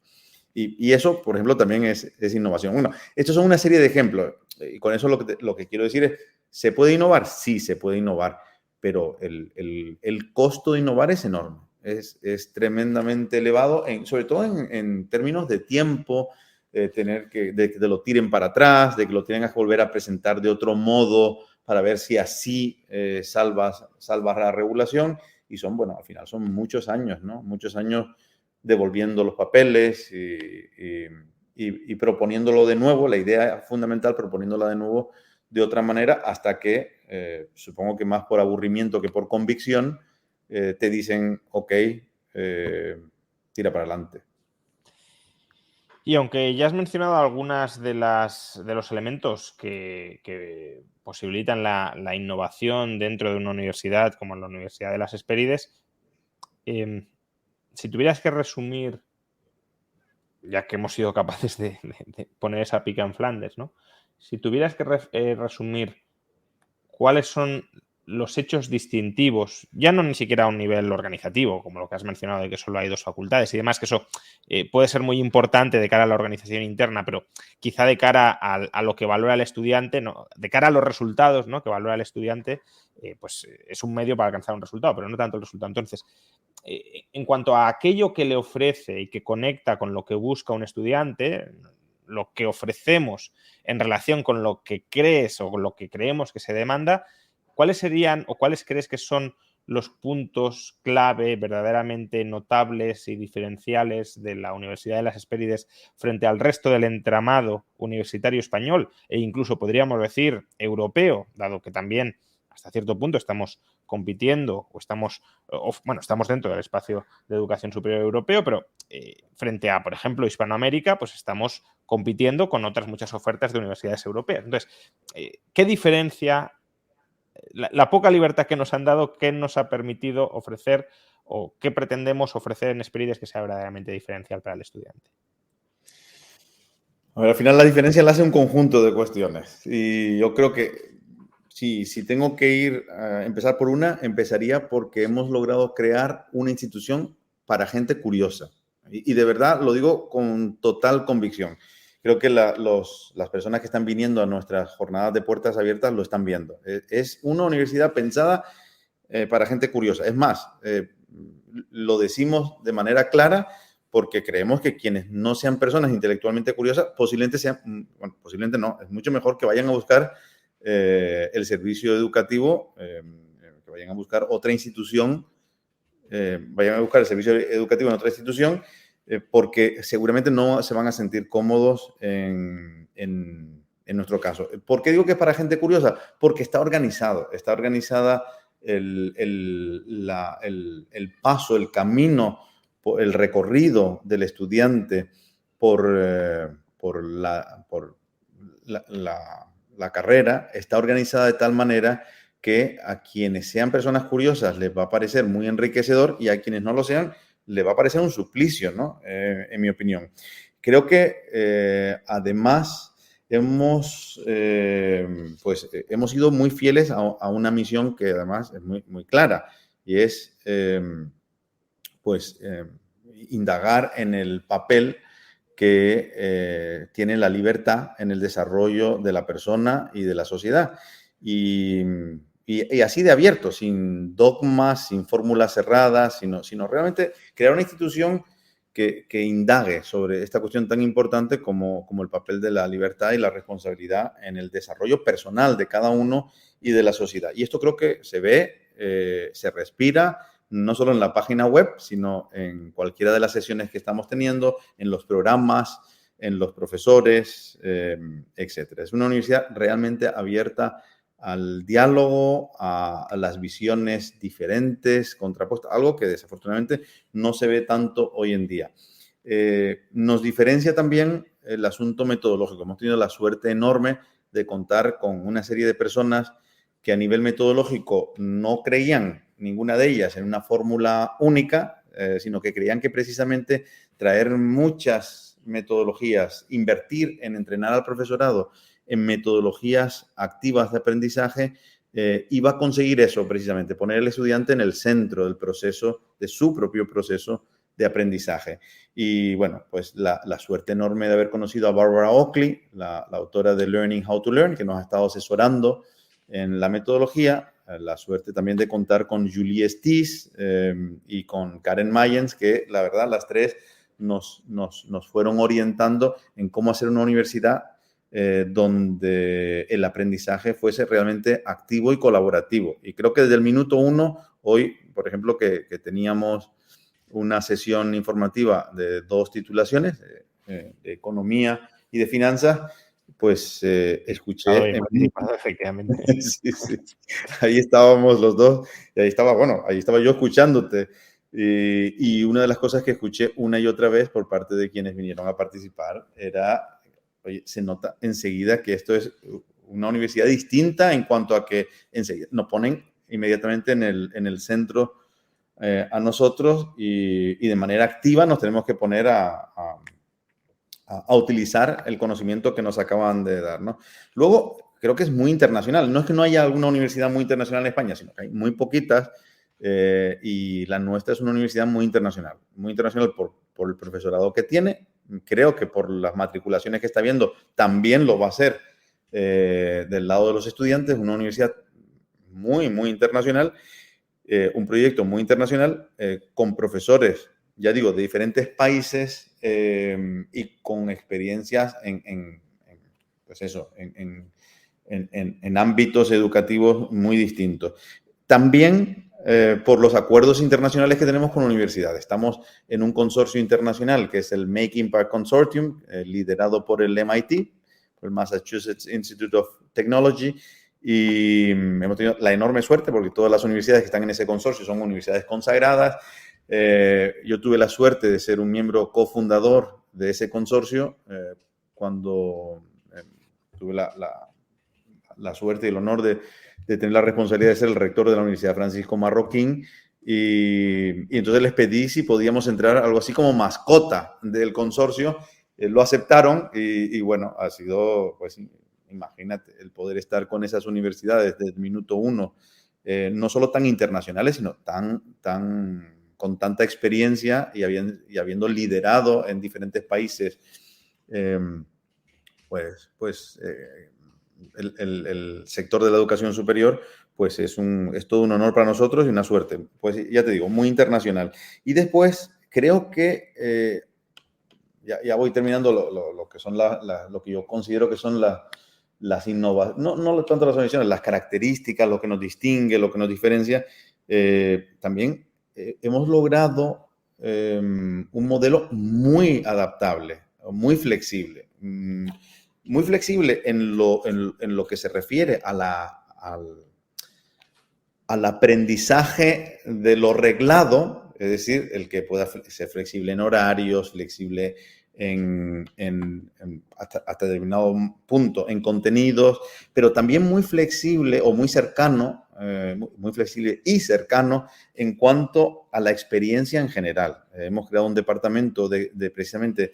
Y eso, por ejemplo, también es innovación. Bueno, estos son una serie de ejemplos. Y con eso lo que quiero decir es, ¿se puede innovar? Sí, se puede innovar, pero el costo de innovar es enorme. Es tremendamente elevado, sobre todo en términos de tiempo, tener de que te lo tiren para atrás, de que lo tengas que volver a presentar de otro modo para ver si así salvas la regulación. Y bueno, al final son muchos años, ¿no? Muchos años devolviendo los papeles y proponiéndolo de nuevo, la idea fundamental, proponiéndola de nuevo de otra manera, hasta que, supongo que más por aburrimiento que por convicción, te dicen, ok, tira para adelante.
Y aunque ya has mencionado algunas de los elementos que posibilitan la innovación dentro de una universidad, como en la Universidad de las Hespérides, si tuvieras que resumir, ya que hemos sido capaces de poner esa pica en Flandes, ¿no? Si tuvieras que resumir cuáles son los hechos distintivos, ya no ni siquiera a un nivel organizativo, como lo que has mencionado de que solo hay 2 facultades y demás, que eso puede ser muy importante de cara a la organización interna, pero quizá de cara a lo que valora el estudiante, ¿no? De cara a los resultados, ¿no?, que valora el estudiante, pues es un medio para alcanzar un resultado, pero no tanto el resultado. Entonces, en cuanto a aquello que le ofrece y que conecta con lo que busca un estudiante, lo que ofrecemos en relación con lo que crees o con lo que creemos que se demanda, ¿cuáles serían o cuáles crees que son los puntos clave verdaderamente notables y diferenciales de la Universidad de las Hespérides frente al resto del entramado universitario español e incluso podríamos decir europeo, dado que también hasta cierto punto estamos compitiendo o estamos dentro del espacio de educación superior europeo, pero frente a, por ejemplo, Hispanoamérica, pues estamos compitiendo con otras muchas ofertas de universidades europeas. Entonces, ¿qué diferencia la poca libertad que nos han dado, qué nos ha permitido ofrecer o qué pretendemos ofrecer en Esperides que sea verdaderamente diferencial para el estudiante?
A ver, al final la diferencia la hace un conjunto de cuestiones. Y yo creo que si tengo que empezar por una, empezaría porque hemos logrado crear una institución para gente curiosa. Y de verdad lo digo con total convicción. Creo que las personas que están viniendo a nuestras jornadas de puertas abiertas lo están viendo. Es una universidad pensada para gente curiosa. Es más, lo decimos de manera clara porque creemos que quienes no sean personas intelectualmente curiosas, posiblemente no, es mucho mejor que vayan a buscar el servicio educativo, que vayan a buscar otra institución, vayan a buscar el servicio educativo en otra institución, porque seguramente no se van a sentir cómodos en nuestro caso. ¿Por qué digo que es para gente curiosa? Porque está organizada el paso, el camino, el recorrido del estudiante por la carrera está organizada de tal manera que a quienes sean personas curiosas les va a parecer muy enriquecedor y a quienes no lo sean les va a parecer un suplicio, ¿no? En mi opinión. Creo que además hemos sido muy fieles a una misión que además es muy, muy clara y es indagar en el papel que tiene la libertad en el desarrollo de la persona y de la sociedad. Y así de abierto, sin dogmas, sin fórmulas cerradas, sino realmente crear una institución que indague sobre esta cuestión tan importante como el papel de la libertad y la responsabilidad en el desarrollo personal de cada uno y de la sociedad. Y esto creo que se ve, se respira, no solo en la página web, sino en cualquiera de las sesiones que estamos teniendo, en los programas, en los profesores, etc. Es una universidad realmente abierta al diálogo, a las visiones diferentes, contrapuestas, algo que desafortunadamente no se ve tanto hoy en día. Nos diferencia también el asunto metodológico. Hemos tenido la suerte enorme de contar con una serie de personas que a nivel metodológico no creían ninguna de ellas en una fórmula única, sino que creían que precisamente traer muchas metodologías, invertir en entrenar al profesorado en metodologías activas de aprendizaje, iba a conseguir eso precisamente, poner al estudiante en el centro del proceso, de su propio proceso de aprendizaje. Y bueno, pues la suerte enorme de haber conocido a Barbara Oakley, la autora de Learning How to Learn, que nos ha estado asesorando en la metodología, la suerte también de contar con Julie Stiss y con Karen Mayens, que la verdad las tres nos fueron orientando en cómo hacer una universidad donde el aprendizaje fuese realmente activo y colaborativo. Y creo que desde el minuto uno, hoy, por ejemplo, que teníamos una sesión informativa de 2 titulaciones, de economía y de finanzas, pues escuché...
efectivamente.
Sí. Ahí estábamos los dos, y ahí estaba yo escuchándote. Y una de las cosas que escuché una y otra vez por parte de quienes vinieron a participar era, oye, se nota enseguida que esto es una universidad distinta en cuanto a que enseguida nos ponen inmediatamente en el centro a nosotros y de manera activa nos tenemos que poner a utilizar el conocimiento que nos acaban de dar, ¿no? Luego, creo que es muy internacional. No es que no haya alguna universidad muy internacional en España, sino que hay muy poquitas y la nuestra es una universidad muy internacional por el profesorado que tiene. Creo que por las matriculaciones que está viendo también lo va a ser del lado de los estudiantes, una universidad muy, muy internacional, un proyecto muy internacional con profesores, ya digo, de diferentes países y con experiencias en ámbitos educativos muy distintos. También por los acuerdos internacionales que tenemos con universidades. Estamos en un consorcio internacional que es el Make Impact Consortium, liderado por el MIT, por el Massachusetts Institute of Technology, y hemos tenido la enorme suerte, porque todas las universidades que están en ese consorcio son universidades consagradas. Yo tuve la suerte de ser un miembro cofundador de ese consorcio cuando tuve la suerte y el honor de tener la responsabilidad de ser el rector de la Universidad Francisco Marroquín. Y entonces les pedí si podíamos entrar algo así como mascota del consorcio. Lo aceptaron y bueno, ha sido, pues imagínate, el poder estar con esas universidades desde el minuto uno, no solo tan internacionales, sino con tanta experiencia y habiendo liderado en diferentes países, el sector de la educación superior, pues es todo un honor para nosotros y una suerte. Pues ya te digo, muy internacional. Y después creo que, ya voy terminando lo que son lo que yo considero que son las innovaciones, no tanto las innovaciones, las características, lo que nos distingue, lo que nos diferencia. También hemos logrado un modelo muy adaptable, muy flexible. Muy flexible en lo que se refiere al aprendizaje de lo reglado, es decir, el que pueda ser flexible en horarios, flexible hasta determinado punto en contenidos, pero también muy flexible o muy cercano, muy flexible y cercano en cuanto a la experiencia en general. Hemos creado un departamento precisamente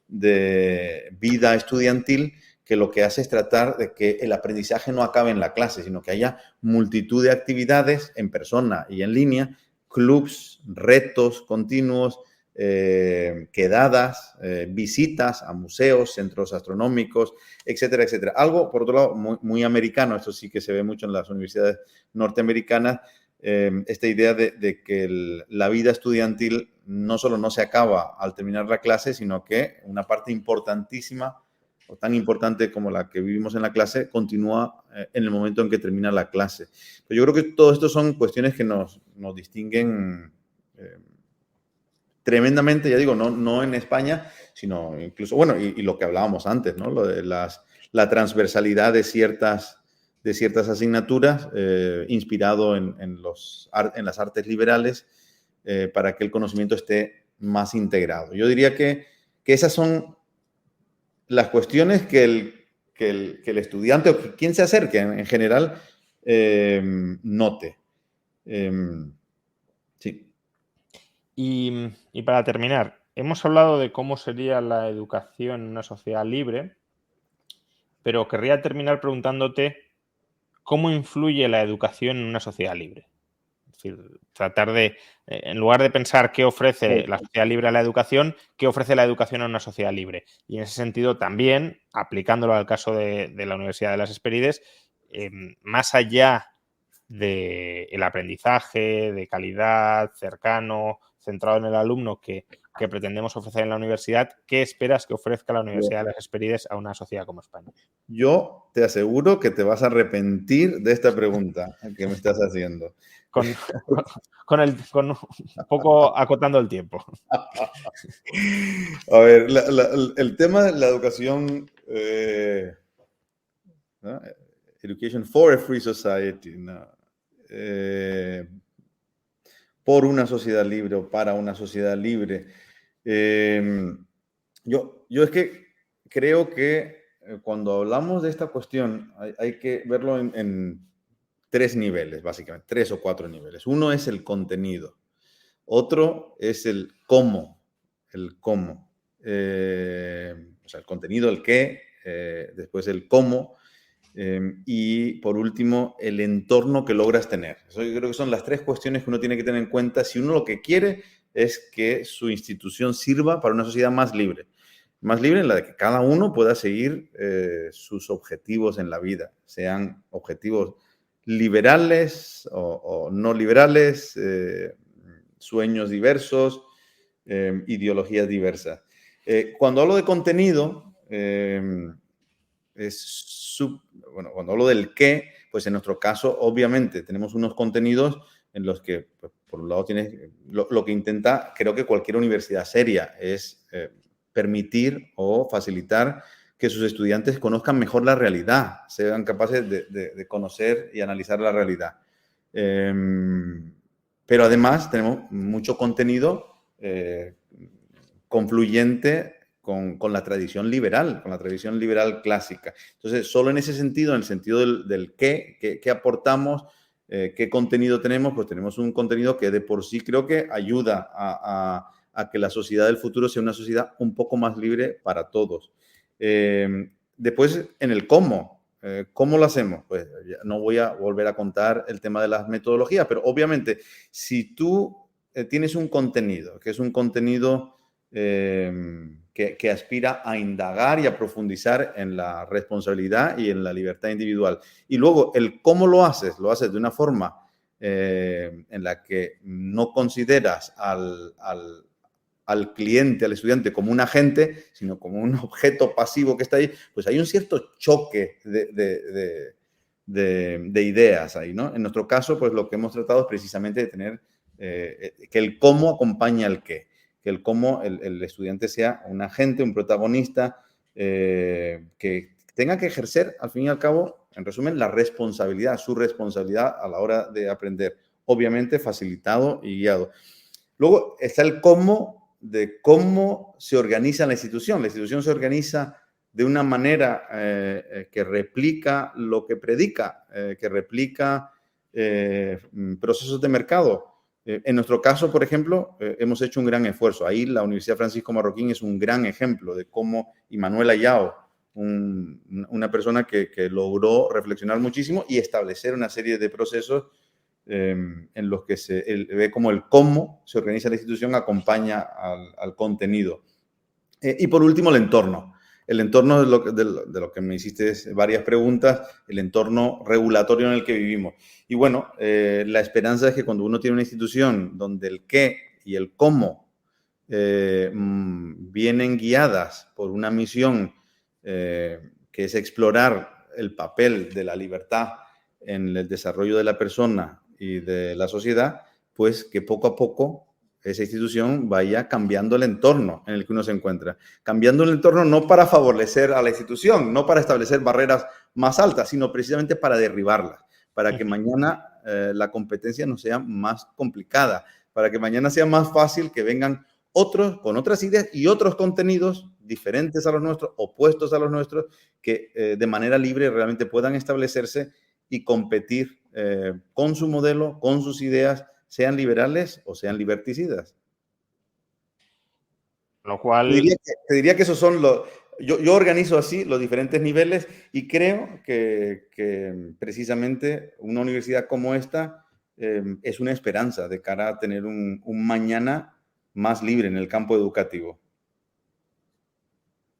de vida estudiantil que lo que hace es tratar de que el aprendizaje no acabe en la clase, sino que haya multitud de actividades en persona y en línea, clubs, retos continuos, quedadas, visitas a museos, centros astronómicos, etcétera, etcétera. Algo, por otro lado, muy americano, esto sí que se ve mucho en las universidades norteamericanas, esta idea de que la vida estudiantil no solo no se acaba al terminar la clase, sino que una parte importantísima o tan importante como la que vivimos en la clase continúa en el momento en que termina la clase. Pero yo creo que todo esto son cuestiones que nos distinguen tremendamente, ya digo, no en España, sino incluso, bueno, y lo que hablábamos antes, ¿no? Lo de la transversalidad de ciertas asignaturas, inspirado en las artes liberales, para que el conocimiento esté más integrado. Yo diría que esas son las cuestiones que el estudiante o quien se acerque en general note. Sí.
Y para terminar, hemos hablado de cómo sería la educación en una sociedad libre, pero querría terminar preguntándote cómo influye la educación en una sociedad libre. Es decir, tratar de, en lugar de pensar qué ofrece la sociedad libre a la educación, qué ofrece la educación a una sociedad libre. Y en ese sentido también, aplicándolo al caso de la Universidad de las Hespérides, más allá del aprendizaje de calidad, cercano, centrado en el alumno que pretendemos ofrecer en la universidad, ¿qué esperas que ofrezca la Universidad de las Hespérides a una sociedad como España?
Yo te aseguro que te vas a arrepentir de esta pregunta que me estás haciendo.
Con un poco acotando el tiempo.
A ver, el tema de la educación, ¿no? Education for a Free Society, ¿no? Por una sociedad libre o para una sociedad libre. Yo es que creo que cuando hablamos de esta cuestión hay que verlo en 3 niveles, básicamente, 3 o 4 niveles. Uno es el contenido, otro es el cómo, o sea, el contenido, el qué, después el cómo, y por último, el entorno que logras tener. Eso yo creo que son las 3 cuestiones que uno tiene que tener en cuenta si uno lo que quiere es que su institución sirva para una sociedad más libre en la de que cada uno pueda seguir sus objetivos en la vida, sean objetivos liberales o no liberales, sueños diversos, ideologías diversas. Cuando hablo de contenido, cuando hablo del qué, pues en nuestro caso, obviamente, tenemos unos contenidos en los que, pues, por un lado, tienes lo que intenta, creo que cualquier universidad seria, es permitir o facilitar que sus estudiantes conozcan mejor la realidad, sean capaces de conocer y analizar la realidad. Pero además tenemos mucho contenido confluyente con la tradición liberal, clásica. Entonces, solo en ese sentido, en el sentido del qué aportamos, qué contenido tenemos, pues tenemos un contenido que de por sí creo que ayuda a que la sociedad del futuro sea una sociedad un poco más libre para todos. Después, en el cómo. ¿Cómo lo hacemos? Pues no voy a volver a contar el tema de las metodologías, pero obviamente si tú tienes un contenido, que es un contenido que aspira a indagar y a profundizar en la responsabilidad y en la libertad individual, y luego el cómo lo haces de una forma en la que no consideras al cliente, al estudiante, como un agente, sino como un objeto pasivo que está ahí, pues hay un cierto choque de ideas ahí, ¿no? En nuestro caso, pues lo que hemos tratado es precisamente de tener que el cómo acompaña al qué, que el cómo el estudiante sea un agente, un protagonista, que tenga que ejercer, al fin y al cabo, en resumen, la responsabilidad, su responsabilidad a la hora de aprender, obviamente facilitado y guiado. Luego está el cómo, de cómo se organiza la institución. La institución se organiza de una manera que replica lo que predica, que replica procesos de mercado. En nuestro caso, por ejemplo, hemos hecho un gran esfuerzo. Ahí la Universidad Francisco Marroquín es un gran ejemplo de cómo, y Manuel Ayao, una persona que logró reflexionar muchísimo y establecer una serie de procesos en los que se ve como el cómo se organiza la institución acompaña al contenido. Y por último, el entorno. El entorno de lo que me hiciste varias preguntas, el entorno regulatorio en el que vivimos. Y bueno, la esperanza es que cuando uno tiene una institución donde el qué y el cómo vienen guiadas por una misión que es explorar el papel de la libertad en el desarrollo de la persona y de la sociedad, pues que poco a poco esa institución vaya cambiando el entorno en el que uno se encuentra. Cambiando el entorno no para favorecer a la institución, no para establecer barreras más altas, sino precisamente para derribarlas, para que mañana la competencia no sea más complicada, para que mañana sea más fácil que vengan otros con otras ideas y otros contenidos diferentes a los nuestros, opuestos a los nuestros, que de manera libre realmente puedan establecerse y competir con su modelo, con sus ideas, sean liberales o sean liberticidas.
Lo cual...
Te diría que esos son los... Yo organizo así los diferentes niveles y creo que precisamente una universidad como esta es una esperanza de cara a tener un mañana más libre en el campo educativo.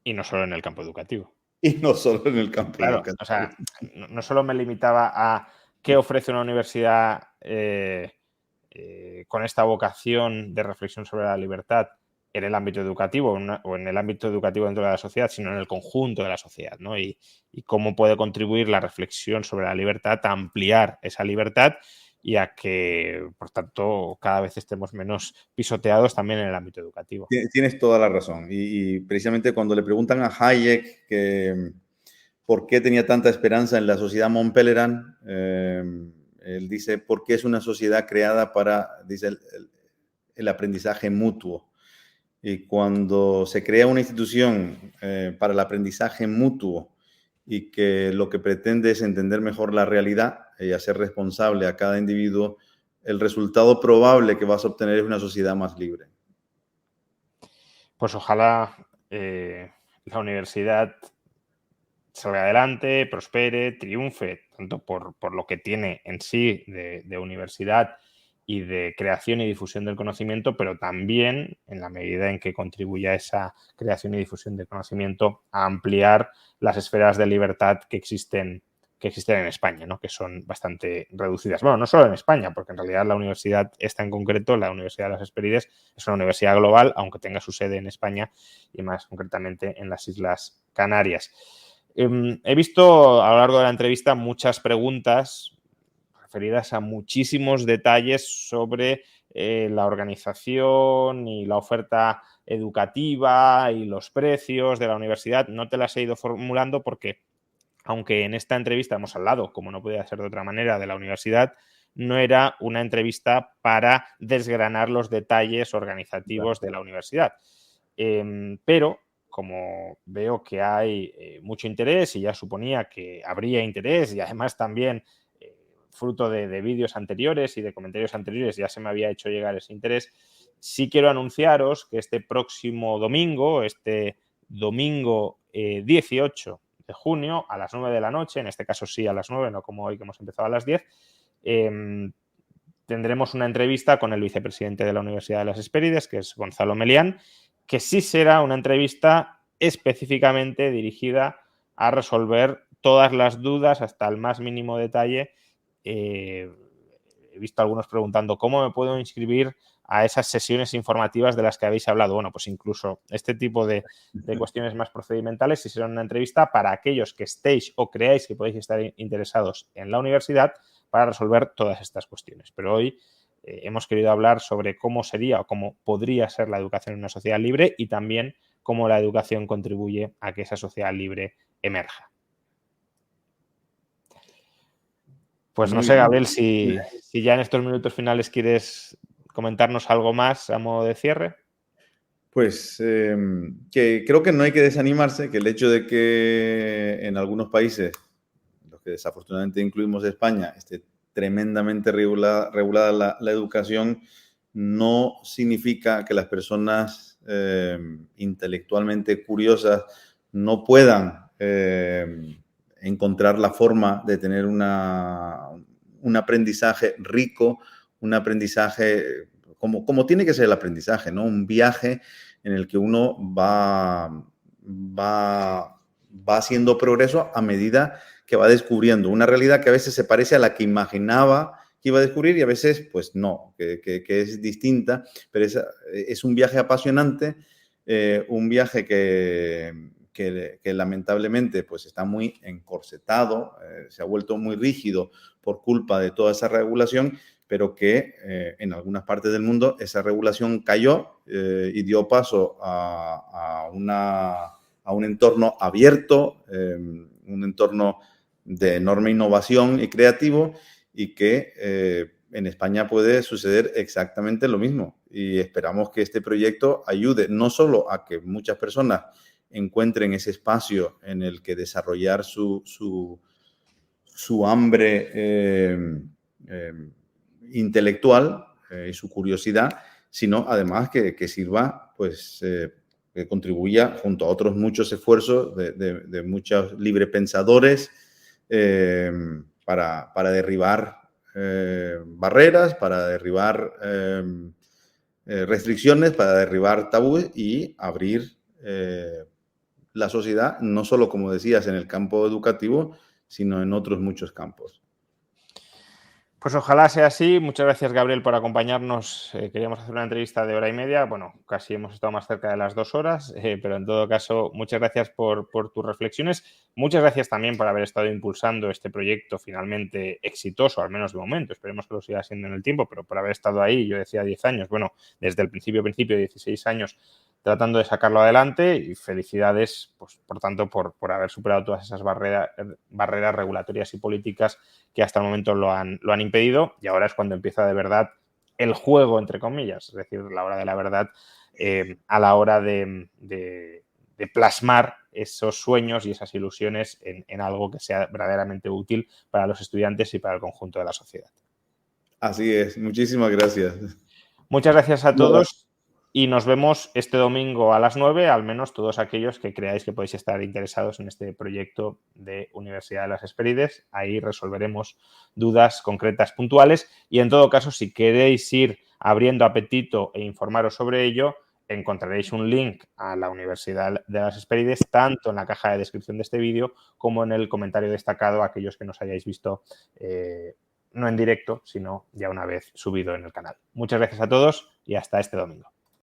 Y no solo en el campo educativo.
Y no solo en el campo educativo.
O sea, no solo me limitaba a qué ofrece una universidad con esta vocación de reflexión sobre la libertad en el ámbito educativo o en el ámbito educativo dentro de la sociedad, sino en el conjunto de la sociedad, ¿no? Y cómo puede contribuir la reflexión sobre la libertad a ampliar esa libertad y a que, por tanto, cada vez estemos menos pisoteados también en el ámbito educativo.
Tienes toda la razón. Y precisamente cuando le preguntan a Hayek que por qué tenía tanta esperanza en la sociedad Mont Pelerin, él dice, porque es una sociedad creada para, dice, el aprendizaje mutuo. Y cuando se crea una institución para el aprendizaje mutuo y que lo que pretende es entender mejor la realidad y hacer responsable a cada individuo, el resultado probable que vas a obtener es una sociedad más libre.
Pues ojalá la universidad salga adelante, prospere, triunfe, tanto por lo que tiene en sí de universidad y de creación y difusión del conocimiento, pero también en la medida en que contribuya a esa creación y difusión del conocimiento a ampliar las esferas de libertad que existen en España, ¿no? Que son bastante reducidas. Bueno, no solo en España, porque en realidad la universidad esta en concreto, la Universidad de las Hesperides, es una universidad global, aunque tenga su sede en España y más concretamente en las Islas Canarias. He visto a lo largo de la entrevista muchas preguntas referidas a muchísimos detalles sobre la organización y la oferta educativa y los precios de la universidad, no te las he ido formulando porque, aunque en esta entrevista hemos hablado, como no podía ser de otra manera, de la universidad, no era una entrevista para desgranar los detalles organizativos de la universidad. Pero como veo que hay mucho interés y ya suponía que habría interés y además también fruto de vídeos anteriores y de comentarios anteriores ya se me había hecho llegar ese interés, sí quiero anunciaros que este próximo domingo, 18 de junio a las 9 de la noche, en este caso sí a las 9, no como hoy que hemos empezado a las 10, tendremos una entrevista con el vicepresidente de la Universidad de las Hespérides, que es Gonzalo Melián, que sí será una entrevista específicamente dirigida a resolver todas las dudas hasta el más mínimo detalle. He visto a algunos preguntando cómo me puedo inscribir a esas sesiones informativas de las que habéis hablado. Bueno, pues incluso este tipo de cuestiones más procedimentales, si será una entrevista para aquellos que estéis o creáis que podéis estar interesados en la universidad para resolver todas estas cuestiones. Pero hoy hemos querido hablar sobre cómo sería o cómo podría ser la educación en una sociedad libre y también cómo la educación contribuye a que esa sociedad libre emerja. Pues no sé, Gabriel, si ya en estos minutos finales quieres comentarnos algo más a modo de cierre.
Pues que creo que no hay que desanimarse, que el hecho de que en algunos países, los que desafortunadamente incluimos España, esté tremendamente regulada la educación, no significa que las personas intelectualmente curiosas no puedan encontrar la forma de tener un aprendizaje rico, un aprendizaje como tiene que ser el aprendizaje, ¿no? Un viaje en el que uno va haciendo progreso a medida que va descubriendo una realidad que a veces se parece a la que imaginaba que iba a descubrir y a veces pues no, que es distinta, pero es un viaje apasionante, un viaje que lamentablemente pues está muy encorsetado, se ha vuelto muy rígido por culpa de toda esa regulación, pero que en algunas partes del mundo esa regulación cayó y dio paso a un entorno abierto, un entorno de enorme innovación y creativo, y que en España puede suceder exactamente lo mismo. Y esperamos que este proyecto ayude no solo a que muchas personas encuentren ese espacio en el que desarrollar su hambre intelectual y su curiosidad, sino además que sirva, pues, que contribuya junto a otros muchos esfuerzos de muchos librepensadores para derribar barreras, para derribar restricciones, para derribar tabúes y abrir la sociedad, no solo, como decías, en el campo educativo, sino en otros muchos campos.
Pues ojalá sea así. Muchas gracias, Gabriel, por acompañarnos. Queríamos hacer una entrevista de 1 hora y media. Bueno, casi hemos estado más cerca de las 2 horas, pero en todo caso, muchas gracias por tus reflexiones. Muchas gracias también por haber estado impulsando este proyecto finalmente exitoso, al menos de momento. Esperemos que lo siga siendo en el tiempo, pero por haber estado ahí, yo decía 10 años, bueno, desde el principio, 16 años, tratando de sacarlo adelante, y felicidades, pues, por tanto, por haber superado todas esas barreras regulatorias y políticas que hasta el momento lo han impedido, y ahora es cuando empieza de verdad el juego, entre comillas, es decir, la hora de la verdad, a la hora de plasmar esos sueños y esas ilusiones en algo que sea verdaderamente útil para los estudiantes y para el conjunto de la sociedad.
Así es, muchísimas gracias.
Muchas gracias a todos. Y nos vemos este domingo a las 9, al menos todos aquellos que creáis que podéis estar interesados en este proyecto de Universidad de las Hespérides. Ahí resolveremos dudas concretas, puntuales, y en todo caso, si queréis ir abriendo apetito e informaros sobre ello, encontraréis un link a la Universidad de las Hespérides tanto en la caja de descripción de este vídeo como en el comentario destacado a aquellos que nos hayáis visto no en directo, sino ya una vez subido en el canal. Muchas gracias a todos y hasta este domingo.